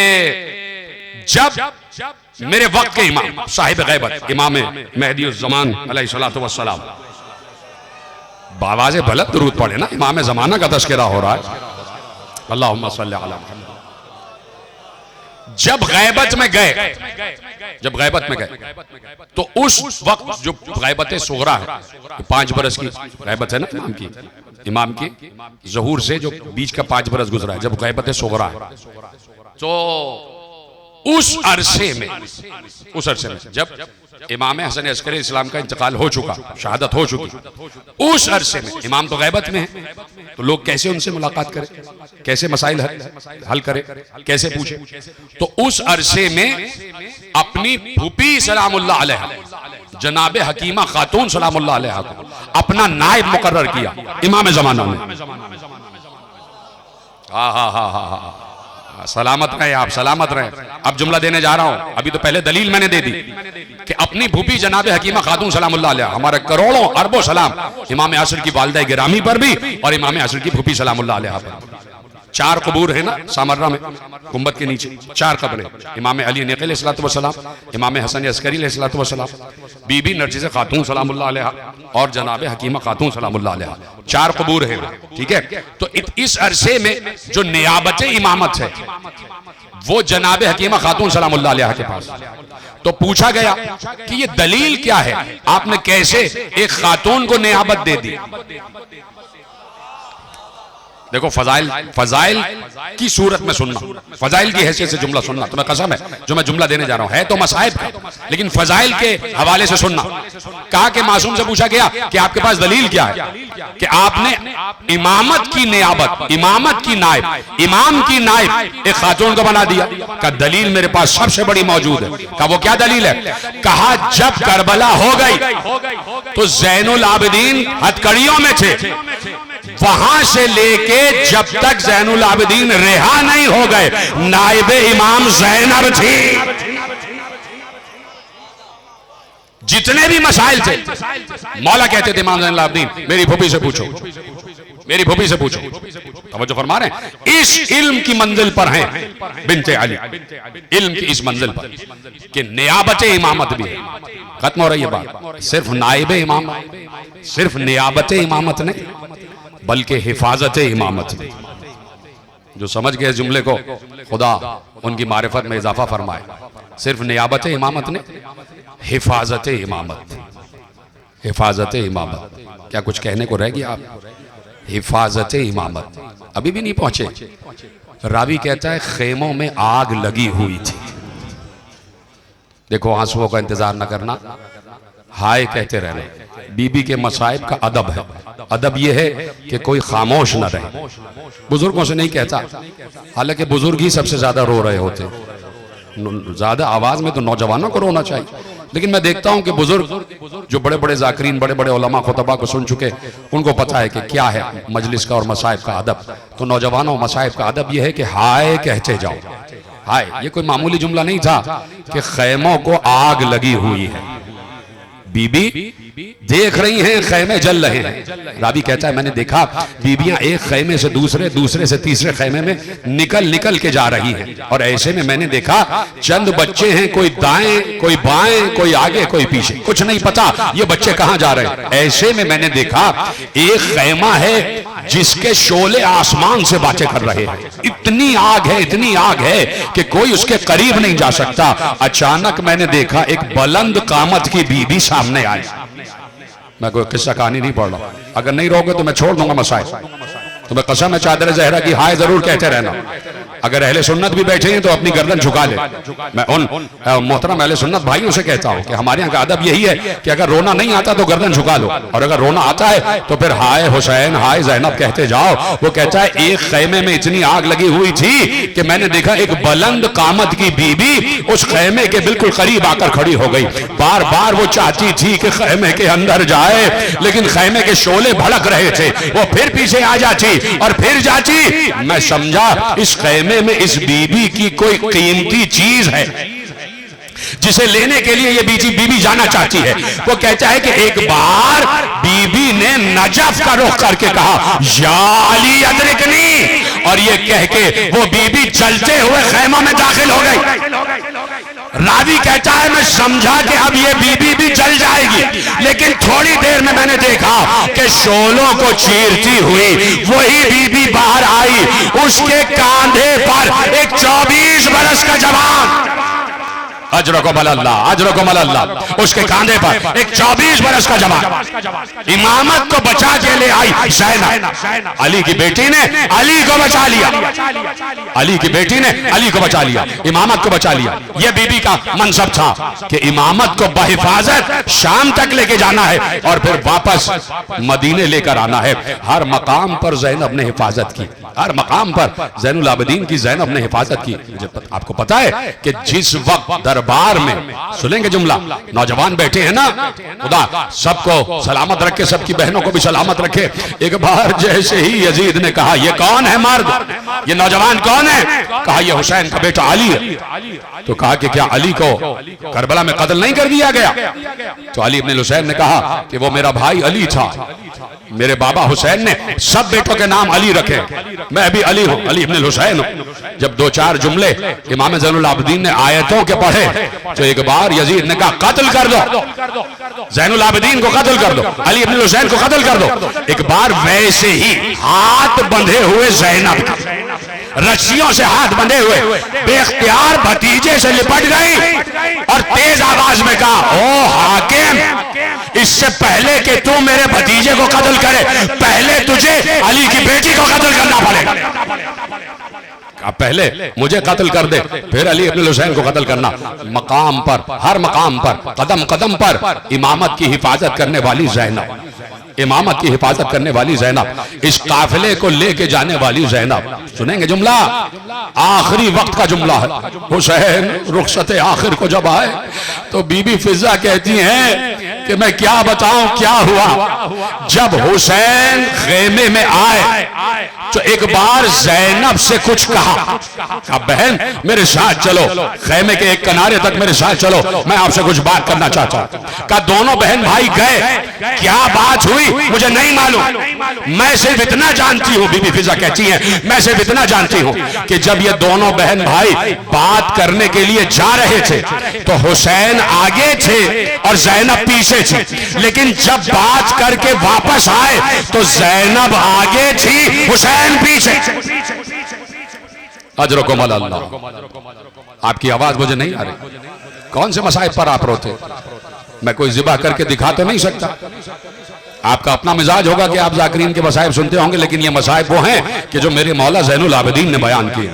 जब मेरे वक्त के इमाम साहिब गैबत इमाम मेहदी उज़ ज़मान अलैहिस्सलातु वस्सलाम, बावाज़े बलद दुरूद पढ़े ना, इमाम ज़माना का तज़किरा हो रहा है। अल्लाहुम्मा सल्ली अला मुहम्मद। जब गैबत में गए, जब गैबत में गए तो उस वक्त जो गैबत सुगरा है, 5 बरस की गैबत है ना इमाम की ज़हूर से जो बीच का 5 बरस गुजरा है, जब गैबत सुगरा है, तो उस अरसे में जब इमाम हसन अस्करी इस्लाम का इंतकाल हो चुका, शहादत हो चुकी, उस अरसे में इमाम तो गैबत में है, तो लोग कैसे उनसे मुलाकात करें, कैसे मसाइल हल करें, कैसे पूछे? तो उस अरसे में अपनी फूफी सलामुल्लाह अलैहा जनाब हकीमा खातून सलामुल्लाह अलैहा को अपना नायब मुकर्रर किया इमाम ज़माना में। सलामत रहे आप, सलामत रहे। अब जुमला देने जा रहा हूं, अभी तो पहले दलील मैंने दे दी कि अपनी फूफी जनाब हकीमा खातून सलामुल्लाह अलैहा, हमारे करोड़ों अरबों सलाम इमाम असर की वालिदा गिरामी पर भी और इमाम असर की फूफी सलामुल्लाह अलैहा पर। 4 कबूर है ना सामर्रा में, गुंबद के नीचे 4 कब्रें, इमाम अली नक़ी अलैहिस्सलातु वस्सलाम, इमाम हसन अस्करी अलैहिस्सलातु वस्सलाम, बीबी नरजिस खातून सलामुल्लाह अलैहा और जनाब हकीमा खातून सलामुल्लाह अलैहा, 4 कबूर है। ठीक है, तो इस अरसे में जो नियाबत इमामत है वो जनाब हकीमा खातून सलामुल्लाह अलैहा के पास। तो पूछा गया कि ये दलील क्या है, आपने कैसे एक खातून को नियाबत दे दी? देखो, फजाइल की सूरत में सुनना, फजाइल की हैसियत से जुमला सुनना, तुम्हें कसम है जो मैं जुमला देने जा रहा हूं है तो मसाइब का, लेकिन फजाइल के हवाले से सुनना। कहा कि मासूम से पूछा गया कि आपके पास दलील क्या है कि आपने इमामत की नियाबत, इमामत की नायब, इमाम की नायब एक खातून को बना दिया? का दलील मेरे पास सबसे बड़ी मौजूद है। का वो क्या दलील है? कहा जब करबला हो गई तो ज़ैनुल आबिदीन हथकड़ियों में थे, वहां से लेके जब तक ज़ैनुल आबिदीन रिहा नहीं हो गए नाइबे इमाम ज़ैनब थी। जितने भी मसाइल थे मौला कहते थे इमाम ज़ैनुल आबिदीन मेरी फूफी से पूछो, मेरी फूफी से पूछो। तवज्जो फरमा रहे हैं, इस इल्म की मंजिल पर हैं बिन्ते अली, इल्म की इस मंजिल पर कि नियाबत इमामत भी है। खत्म हो रही है बात, सिर्फ नाइबे इमाम, सिर्फ नियाबत इमामत नहीं बल्कि हिफाजत इमामत भी। जो समझ गए जुमले को, खुदा उनकी मारिफत में इजाफा फरमाए। सिर्फ नियाबत इमामत ने, हिफाजत इमामत। हिफाजत इमामत, क्या कुछ कहने को रह गया आप? हिफाजत इमामत अभी भी नहीं पहुंचे। रावी कहता है खेमों में आग लगी हुई थी। देखो आंसुओं का इंतजार न करना, हाय कहते रहना। बीबी के मसाइब का अदब है। अदब यह है कि कोई खामोश न रहे। बुजुर्गों से नहीं कहता, हालांकि बुजुर्ग ही सबसे ज्यादा रो रहे होते। ज्यादा आवाज में तो नौजवानों को रोना चाहिए, लेकिन मैं देखता हूं कि बुजुर्ग जो बड़े बड़े जाकिरीन, बड़े बड़े उलमा खुतबा को सुन चुके, उनको पता है कि क्या है मजलिस का और मसाइब का अदब। तो नौजवानों, मसाइब का अदब यह है कि हाय कहते जाओ। हाय, ये कोई मामूली जुमला नहीं था कि खैमों को आग लगी हुई है। बीबी देख रही हैं खैमे जल रहे हैं। रावी कहता है मैंने देखा बीबियां एक खैमे से दूसरे, दूसरे से तीसरे खैमे में निकल निकल के जा रही हैं। और ऐसे में मैंने देखा चंद बच्चे हैं, कोई दाएं कोई बाएं, कोई आगे कोई पीछे, कुछ नहीं पता ये बच्चे कहां जा रहे हैं। ऐसे में मैंने देखा एक खैमा है जिसके शोले आसमान से बातें कर रहे हैं। इतनी आग है, इतनी आग है कि कोई उसके करीब नहीं जा सकता। अचानक मैंने देखा एक बुलंद कामत की बीबी सामने आई। मैं कोई किस्सा कहानी नहीं पढ़ रहा, अगर नहीं रहोगे तो मैं छोड़ दूंगा मसाइल। तुम्हें कसम है चादर जहरा की हाय जरूर कहते रहना। अगर अहले सुन्नत भी बैठे हैं तो अपनी गर्दन झुका ले। मैं उन मोहतरम अहले सुन्नत भाइयों से कहता हूं कि हमारे यहाँ का अदब यही है कि अगर रोना नहीं आता तो गर्दन झुका लो, और अगर रोना आता है तो फिर हाय हुसैन हाय ज़ैनब कहते जाओ। वो कहता है एक खैमे में इतनी आग लगी हुई थी कि मैंने देखा एक बुलंद कामत की बीबी उस खैमे के बिल्कुल करीब आकर खड़ी हो गई। बार बार वो चाहती थी कि खैमे के अंदर जाए, लेकिन खैमे के शोले भड़क रहे थे। वो फिर पीछे आ जाती और फिर जाती। मैं समझा इस खैमे में इस बीबी की कोई कीमती चीज है जिसे लेने के लिए ये बीबी जाना चाहती है। वो कहता है कि एक बार बीबी ने नजफ का रुख करके कहा या अली अदरिकनी, और ये कह के वो बीबी चलते हुए खैमा में दाखिल हो गई। रावी कहता है मैं समझा कि अब ये बीबी भी जल जाएगी, लेकिन थोड़ी देर में मैंने देखा कि शोलों को चीरती हुई वही बीबी बाहर आई। उसके कांधे पर एक 24 बरस का जवान, अजरको मल्लाह, अजरको मल्लाह, उसके कांधे पर एक 24 बरस का जवान इमामत को बचा के ले आई। ज़ैनब, अली की बेटी ने अली को बचा लिया। अली की बेटी ने अली को बचा लिया, इमामत को बचा लिया। यह बीबी का मनसब था कि इमामत को बहिफाजत शाम तक लेके जाना है और फिर वापस मदीने लेकर आना है। हर मकाम पर ज़ैनब ने हिफाजत की, हर मकाम पर ज़ैनुल आबिदीन की ज़ैनब ने हिफाजत की। आपको पता है कि जिस वक्त दरबार में, सुनेंगे जुमला, नौजवान बैठे हैं ना, खुदा सबको सलामत रखे, सबकी बहनों को भी सलामत रखे। एक बार जैसे ही यजीद ने कहा ये कौन है मर्द, ये नौजवान कौन है, कहा ये हुसैन का बेटा अली है। तो कहा कि क्या अली को करबला में कत्ल नहीं कर दिया गया? तो अली इब्न हुसैन ने कहा कि वो मेरा भाई अली था, मेरे बाबा हुसैन ने सब बेटों के नाम अली रखे, मैं भी अली हूं, अली इब्न हुसैन हूं। जब दो चार जुमले इमाम ज़ैनुल आबिदीन ने आयतों के पढ़े तो एक बार यजीद ने कहा कत्ल कर दो, ज़ैनुल आबिदीन को कत्ल कर दो, अली इब्न हुसैन को कत्ल कर दो। एक बार वैसे ही हाथ बंधे हुए ज़ैनब, रस्सियों से हाथ बंधे हुए बेख्तियार भतीजे से लिपट गई और तेज आवाज में कहा ओ हाकिम, इससे पहले कि तू मेरे भतीजे को कत्ल करे, पहले तुझे अली की बेटी को कत्ल करना पड़ेगा। पहले मुझे कत्ल कर दे, फिर अली इब्न हुसैन को कत्ल करना। मकाम पर, हर मकाम पर, कदम कदम पर इमामत की हिफाजत करने वाली ज़ैनब, इमामत की हिफाजत करने वाली ज़ैनब, इस काफिले को लेके जाने वाली ज़ैनब। सुनेंगे जुमला, आखिरी वक्त का जुमला है। हुसैन रुखसत आखिर को जब आए तो बीबी फिजा कहती हैं कि मैं क्या बताऊं क्या हुआ। जब हुसैन खेमे में आए तो एक बार ज़ैनब से कुछ कहा, अब बहन मेरे साथ चलो, खेमे के एक किनारे तक मेरे साथ चलो, मैं आपसे कुछ बात करना चाहता हूं। कहा दोनों बहन भाई गए, क्या बात हुई मुझे नहीं मालूम, मैं सिर्फ इतना जानती हूं, बीबी फिजा कहती है मैं सिर्फ इतना जानती हूं कि जब ये दोनों बहन भाई बात करने के लिए जा रहे थे तो हुसैन आगे थे और ज़ैनब पीछे थी, लेकिन जब बात करके वापस आए तो ज़ैनब आगे थी, हुसैन पीछे। अजरकुम अल्लाह। आपकी आवाज मुझे नहीं आ रही, कौन से मसाइब पर आप रोते? मैं कोई जिबा करके दिखा तो नहीं सकता। आपका अपना मिजाज होगा कि आप जाकिरीन के मसाइब सुनते होंगे, लेकिन ये मसाइब वो हैं कि जो मेरे मौला ज़ैनुल आबिदीन ने बयान किए।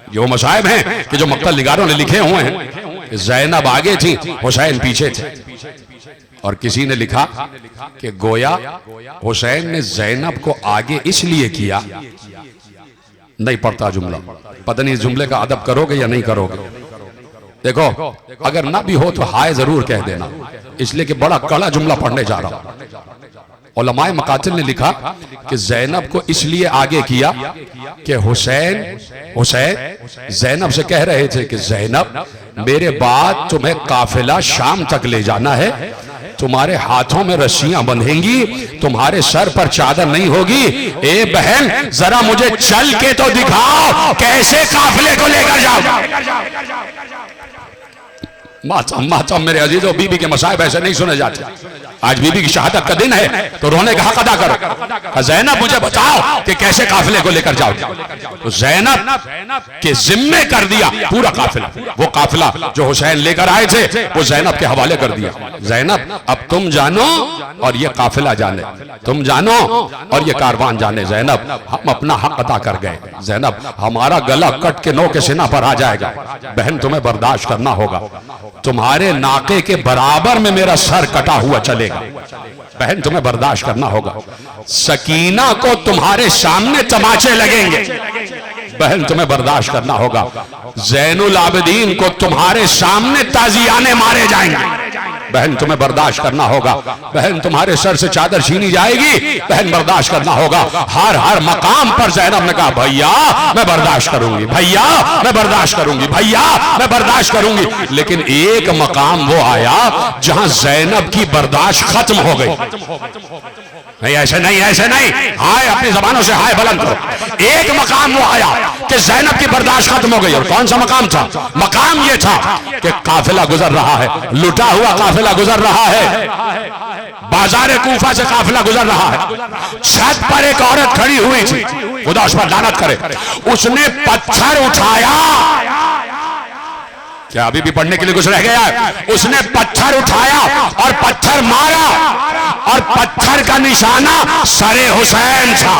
ये वो मसाइब हैं कि जो मक्तल निगारों ने लिखे हुए हैं। ज़ैनब आगे थी, हुसैन पीछे थे। और किसी ने लिखा कि गोया हुसैन ने ज़ैनब को आगे इसलिए किया, नहीं पढ़ता जुमला, पता नहीं इस जुमले का अदब करोगे या नहीं करोगे। देखो, अगर ना भी हो तो हाय जरूर कह देना, इसलिए कि बड़ा कड़ा जुमला पढ़ने जा रहा हूं। उलमाए मकातिल ने लिखा कि ज़ैनब को इसलिए आगे किया कि हुसैन ज़ैनब से कह रहे थे कि ज़ैनब, मेरे बाद तुम्हें काफिला शाम तक ले जाना है, तुम्हारे हाथों में रस्सियां बंधेंगी, तुम्हारे सर पर चादर नहीं होगी। ए बहन, जरा मुझे चल के तो दिखाओ कैसे काफिले को लेकर जाओ। मातम मेरे अजीजों, बीबी के मसाइब ऐसे नहीं सुने जाते। आज बीबी की शहादत का दिन है तो रोने का हक अदा करो। ज़ैनब, मुझे बताओ कि कैसे काफिले को लेकर जाओ। तो ज़ैनब के जिम्मे कर दिया पूरा काफिला। वो काफिला जो हुसैन लेकर आए थे वो ज़ैनब के हवाले कर दिया। ज़ैनब, अब तुम जानो और ये काफिला जाने, तुम जानो और ये कारवान जाने। ज़ैनब, हम अपना हक अदा कर गए। ज़ैनब, हमारा गला कट के नौ के सीना पर आ जाएगा। बहन, तुम्हें बर्दाश्त करना होगा। तुम्हारे नाके के बराबर में मेरा सर कटा हुआ चलेगा। बहन, तुम्हें बर्दाश्त करना होगा। सकीना को तुम्हारे सामने तमाचे लगेंगे। बहन, तुम्हें बर्दाश्त करना होगा। ज़ैनुल आबिदीन को तुम्हारे सामने ताजियाने मारे जाएंगे। बहन, तुम्हें बर्दाश्त करना होगा। बहन, तुम्हारे सर से चादर छीनी जाएगी। बहन, बर्दाश्त करना होगा। हर मकाम पर ज़ैनब ने कहा, भैया मैं बर्दाश्त करूंगी, भैया मैं बर्दाश्त करूंगी, भैया मैं बर्दाश्त करूंगी। लेकिन एक मकाम वो आया जहां ज़ैनब की बर्दाश्त खत्म हो गई। नहीं, ऐसे नहीं, ऐसे नहीं, हाय अपनी जबानों से हाय बुलंद करो। एक मकाम वो आया कि ज़ैनब की बर्दाश्त खत्म हो गई। और कौन सा मकाम था? मकाम ये था कि काफिला गुजर रहा है, लुटा हुआ काफिला गुजर रहा है, बाजार कूफा से काफिला गुजर रहा है। छत पर एक औरत खड़ी हुई थी, खुदा उस पर लानत करे, उसने पत्थर उठाया। क्या अभी भी पढ़ने के लिए कुछ रह गया है? उसने पत्थर उठाया और पत्थर मारा, और पत्थर का निशाना सरे हुसैन था।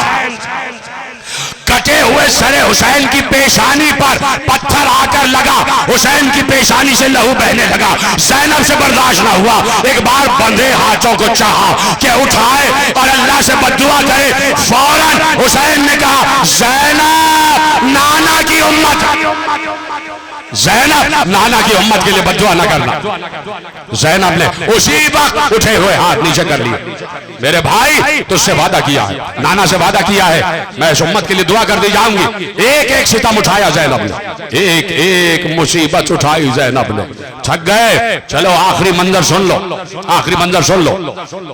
कटे हुए सरे हुसैन की पेशानी पर पत्थर आकर लगा, हुसैन की पेशानी से लहू बहने लगा। ज़ैनब से बर्दाश्त ना हुआ, एक बार बंधे हाथों को चाहा कि उठाए और अल्लाह से बद्दुआ करे। फौरन हुसैन ने कहा, ज़ैनब नाना की उम्मत, ज़ैनब नाना की उम्मत के लिए बद्दुआ न करना। ज़ैनब ने उसी वक्त उठे हुए हाथ नीचे कर लिए। मेरे भाई, तुझसे वादा किया है, नाना से वादा किया है, मैं इस उम्मत के लिए दुआ कर दी जाऊंगी। एक एक सितम उठाया ज़ैनब ने, एक एक मुसीबत उठाई ज़ैनब ने। थक गए, चलो आखिरी मंजर सुन लो, आखिरी मंजर सुन लो।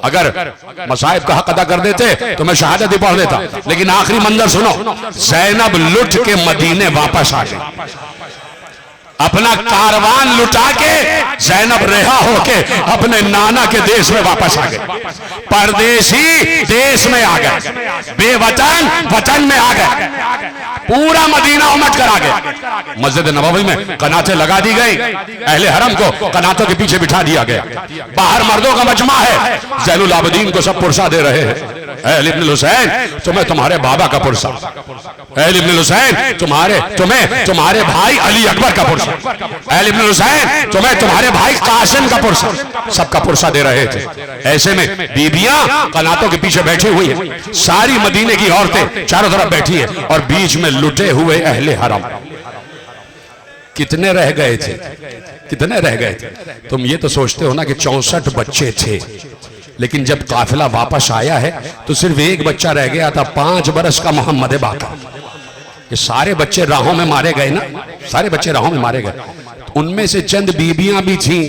अगर मसाइब का हक अदा कर देते तो मैं शहादत ही पढ़ देता, लेकिन आखिरी मंजर सुनो। ज़ैनब लुट के मदीने वापस आ गई, अपना कारवान लुटा के ज़ैनब रिहा होके अपने नाना के देश में वापस आ गए। परदेसी देश में आ गए, बेवतन वतन में आ गए। पूरा मदीना उमट कर आ गए। मस्जिद नबवी में कनातें लगा दी गई, अहले हरम को कनातों के पीछे बिठा दिया गया। बाहर मर्दों का मजमा है, ज़ैनुल आबिदीन को सब पुरसा दे रहे हैं। अहल इब्न हुसैन, तुम्हें तुम्हारे बाबा का पुरसा। अहल इब्न हुसैन, तुम्हारे भाई अली अकबर का पुरसा। अहल इब्न हुसैन, तुम्हारे भाई कासिम का पुरसा। सबका पुरसा दे रहे थे। ऐसे में बीबियां कनातों के पीछे बैठी हुई है, सारी मदीने की औरतें चारों तरफ बैठी है, और बीच में लुटे हुए अहले हरम। कितने रह गए थे, कितने रह गए थे? तुम ये तो सोचते हो ना कि 64 बच्चे थे, लेकिन जब काफिला वापस आया है तो सिर्फ एक बच्चा रह गया था, 5 बरस का मोहम्मद बाकर। ये सारे बच्चे राहों में मारे गए ना, सारे बच्चे राहों में मारे गए। उनमें से चंद बीबियां भी थीं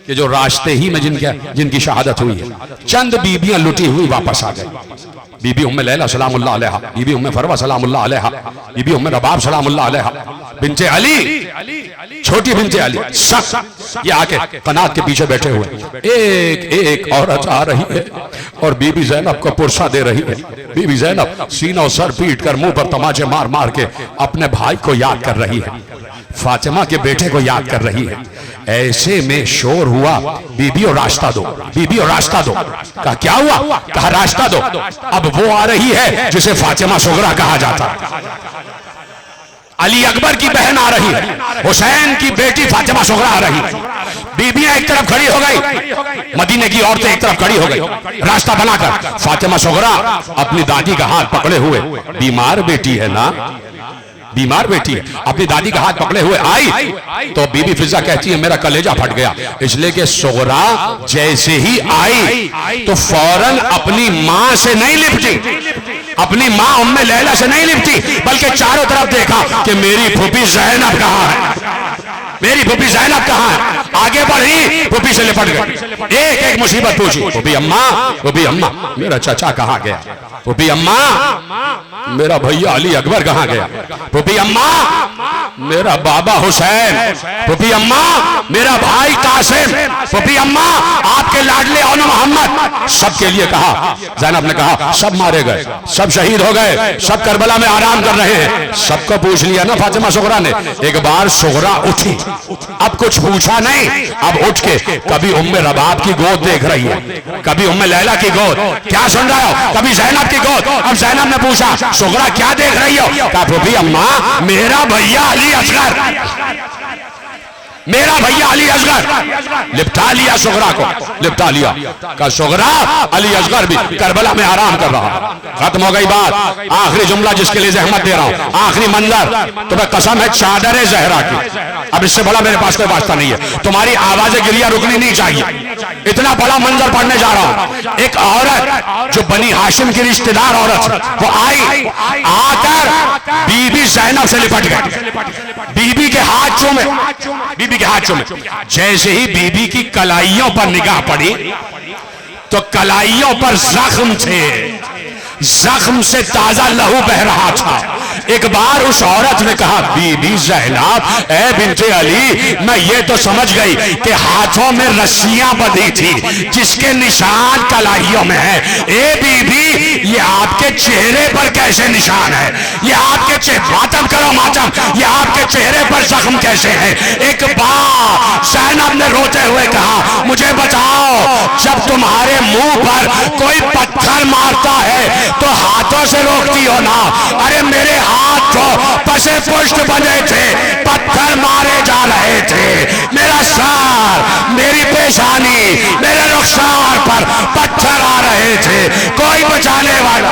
कि जो रास्ते ही में जिनकी शहादत हुई है। चंद बीबियां लुटी हुई वापस आ गई। बीबी उम्मे लैला सलामुल्लाह अलैहा, बीबी उम्मे फरवा सलामुल्लाह अलैहा, बीबी उम्मे रबाब सलामुल्लाह अलैहा, बिन्ते अली, छोटी बिन्ते अली, सब ये आके कनात के पीछे बैठे हुए। एक एक औरत आ रही है और बीबी ज़ैनब को पुरसा दे रही है। बीबी ज़ैनब सीना और सर पीट कर मुंह पर तमाचे मार मार के अपने भाई को याद कर रही है। फातिमा के बेटे को याद कर रही है। ऐसे में शोर हुआ, बीबी और रास्ता दो, बीबी और रास्ता दो। कहा क्या हुआ? कहा रास्ता दो। अब वो आ रही है जिसे फातिमा सुगरा कहा जाता है। अली अकबर की बहन आ रही है, हुसैन की बेटी फातिमा सुगरा आ रही है। बीबियां एक तरफ खड़ी हो गई, मदीने की औरतें एक तरफ खड़ी हो गई, रास्ता बनाकर। फातिमा सुगरा अपनी दादी का हाथ पकड़े हुए, बीमार बेटी है ना, बीमार बेटी है, अपनी दादी का हाथ पकड़े हुए आई तो बीबी फिजा कहती है मेरा कलेजा फट गया, इसलिए कि सुगरा जैसे ही आई तो फौरन अपनी मां से नहीं लिपटी, अपनी मां उम्मे लैला से नहीं लिपटी, बल्कि चारों तरफ देखा कि मेरी फूफी ज़ैनब कहां है, मेरी फूफी ज़ैनब कहां है। आगे बढ़ी, फूफी से लिपट गई, एक एक मुसीबत पूछी। फूफी अम्मा, फूफी अम्मा मेरा चाचा कहां गया, फूफी अम्मा मेरा भैया अली अकबर कहां गया, फूफी अम्मा मेरा बाबा हुसैन, फूफी अम्मा मेरा भाई कासिम, फूफी अम्मा आपके लाडले औन मोहम्मद। सबके लिए कहा, ज़ैनब ने कहा सब मारे गए, सब शहीद हो गए, सब करबला में आराम कर रहे हैं। सबको पूछ लिया ना फातिमा सुगरा ने। एक बार सुगरा उठी, अब कुछ पूछा नहीं, अब उठ के कभी उम्मे रबाब की गोद देख रही है, कभी उम्मे लैला की गोद, क्या सुन रहे हो, कभी ज़ैनब की गोद। अब ज़ैनब ने पूछा सुगरा क्या देख रही हो? कहा फूफी अम्मा मेरा भैया अली असगर, मेरा भैया अली असगर। लिपटा लिया सुगरा को, लिपटा लिया। का सुगरा अली असगर भी करबला में आराम कर रहा। खत्म हो गई बात। आखिरी जुमला जिसके लिए जहमत दे रहा हूं, आखिरी मंजर, तुम्हें कसम है चादर ज़हरा की, अब इससे बड़ा मेरे पास कोई वास्ता नहीं है। तुम्हारी आवाज़ गिरिया रुकनी नहीं चाहिए, इतना बड़ा मंजर पढ़ने जा रहा हूं। एक औरत जो बनी हाशिम की रिश्तेदार औरत, वो आई, आकर बीबी ज़ैनब से लिपट गई, बीबी के हाथ चूमे, बीबी के हाथ चूमे। जैसे ही बीबी की कलाइयों पर निगाह पड़ी तो कलाइयों पर जख्म थे, जख्म से ताजा लहू बह रहा था। एक बार उस औरत ने कहा बीबी ज़ैनब, ए बिन्ते अली, मैं ये तो समझ गई कि हाथों में रस्सियां बंधी थी जिसके निशान कलाइयों में है। ए बीबी, ये आपके चेहरे पर कैसे निशान है? ये आपके चेहरे, मातम करो मातम, ये आपके चेहरे पर जख्म कैसे है? एक बार ज़ैनब ने रोते हुए कहा मुझे बचाओ, जब तुम्हारे मुंह पर कोई पत्थर मारता है तो हाथों से रोकती हो ना। अरे मेरे हाथ तो पसे पुष्ट बने थे, पत्थर मारे जा रहे थे। मेरा सर, मेरी पेशानी, मेरे रुखसार पर पत्थर आ रहे थे, कोई बचाने वाला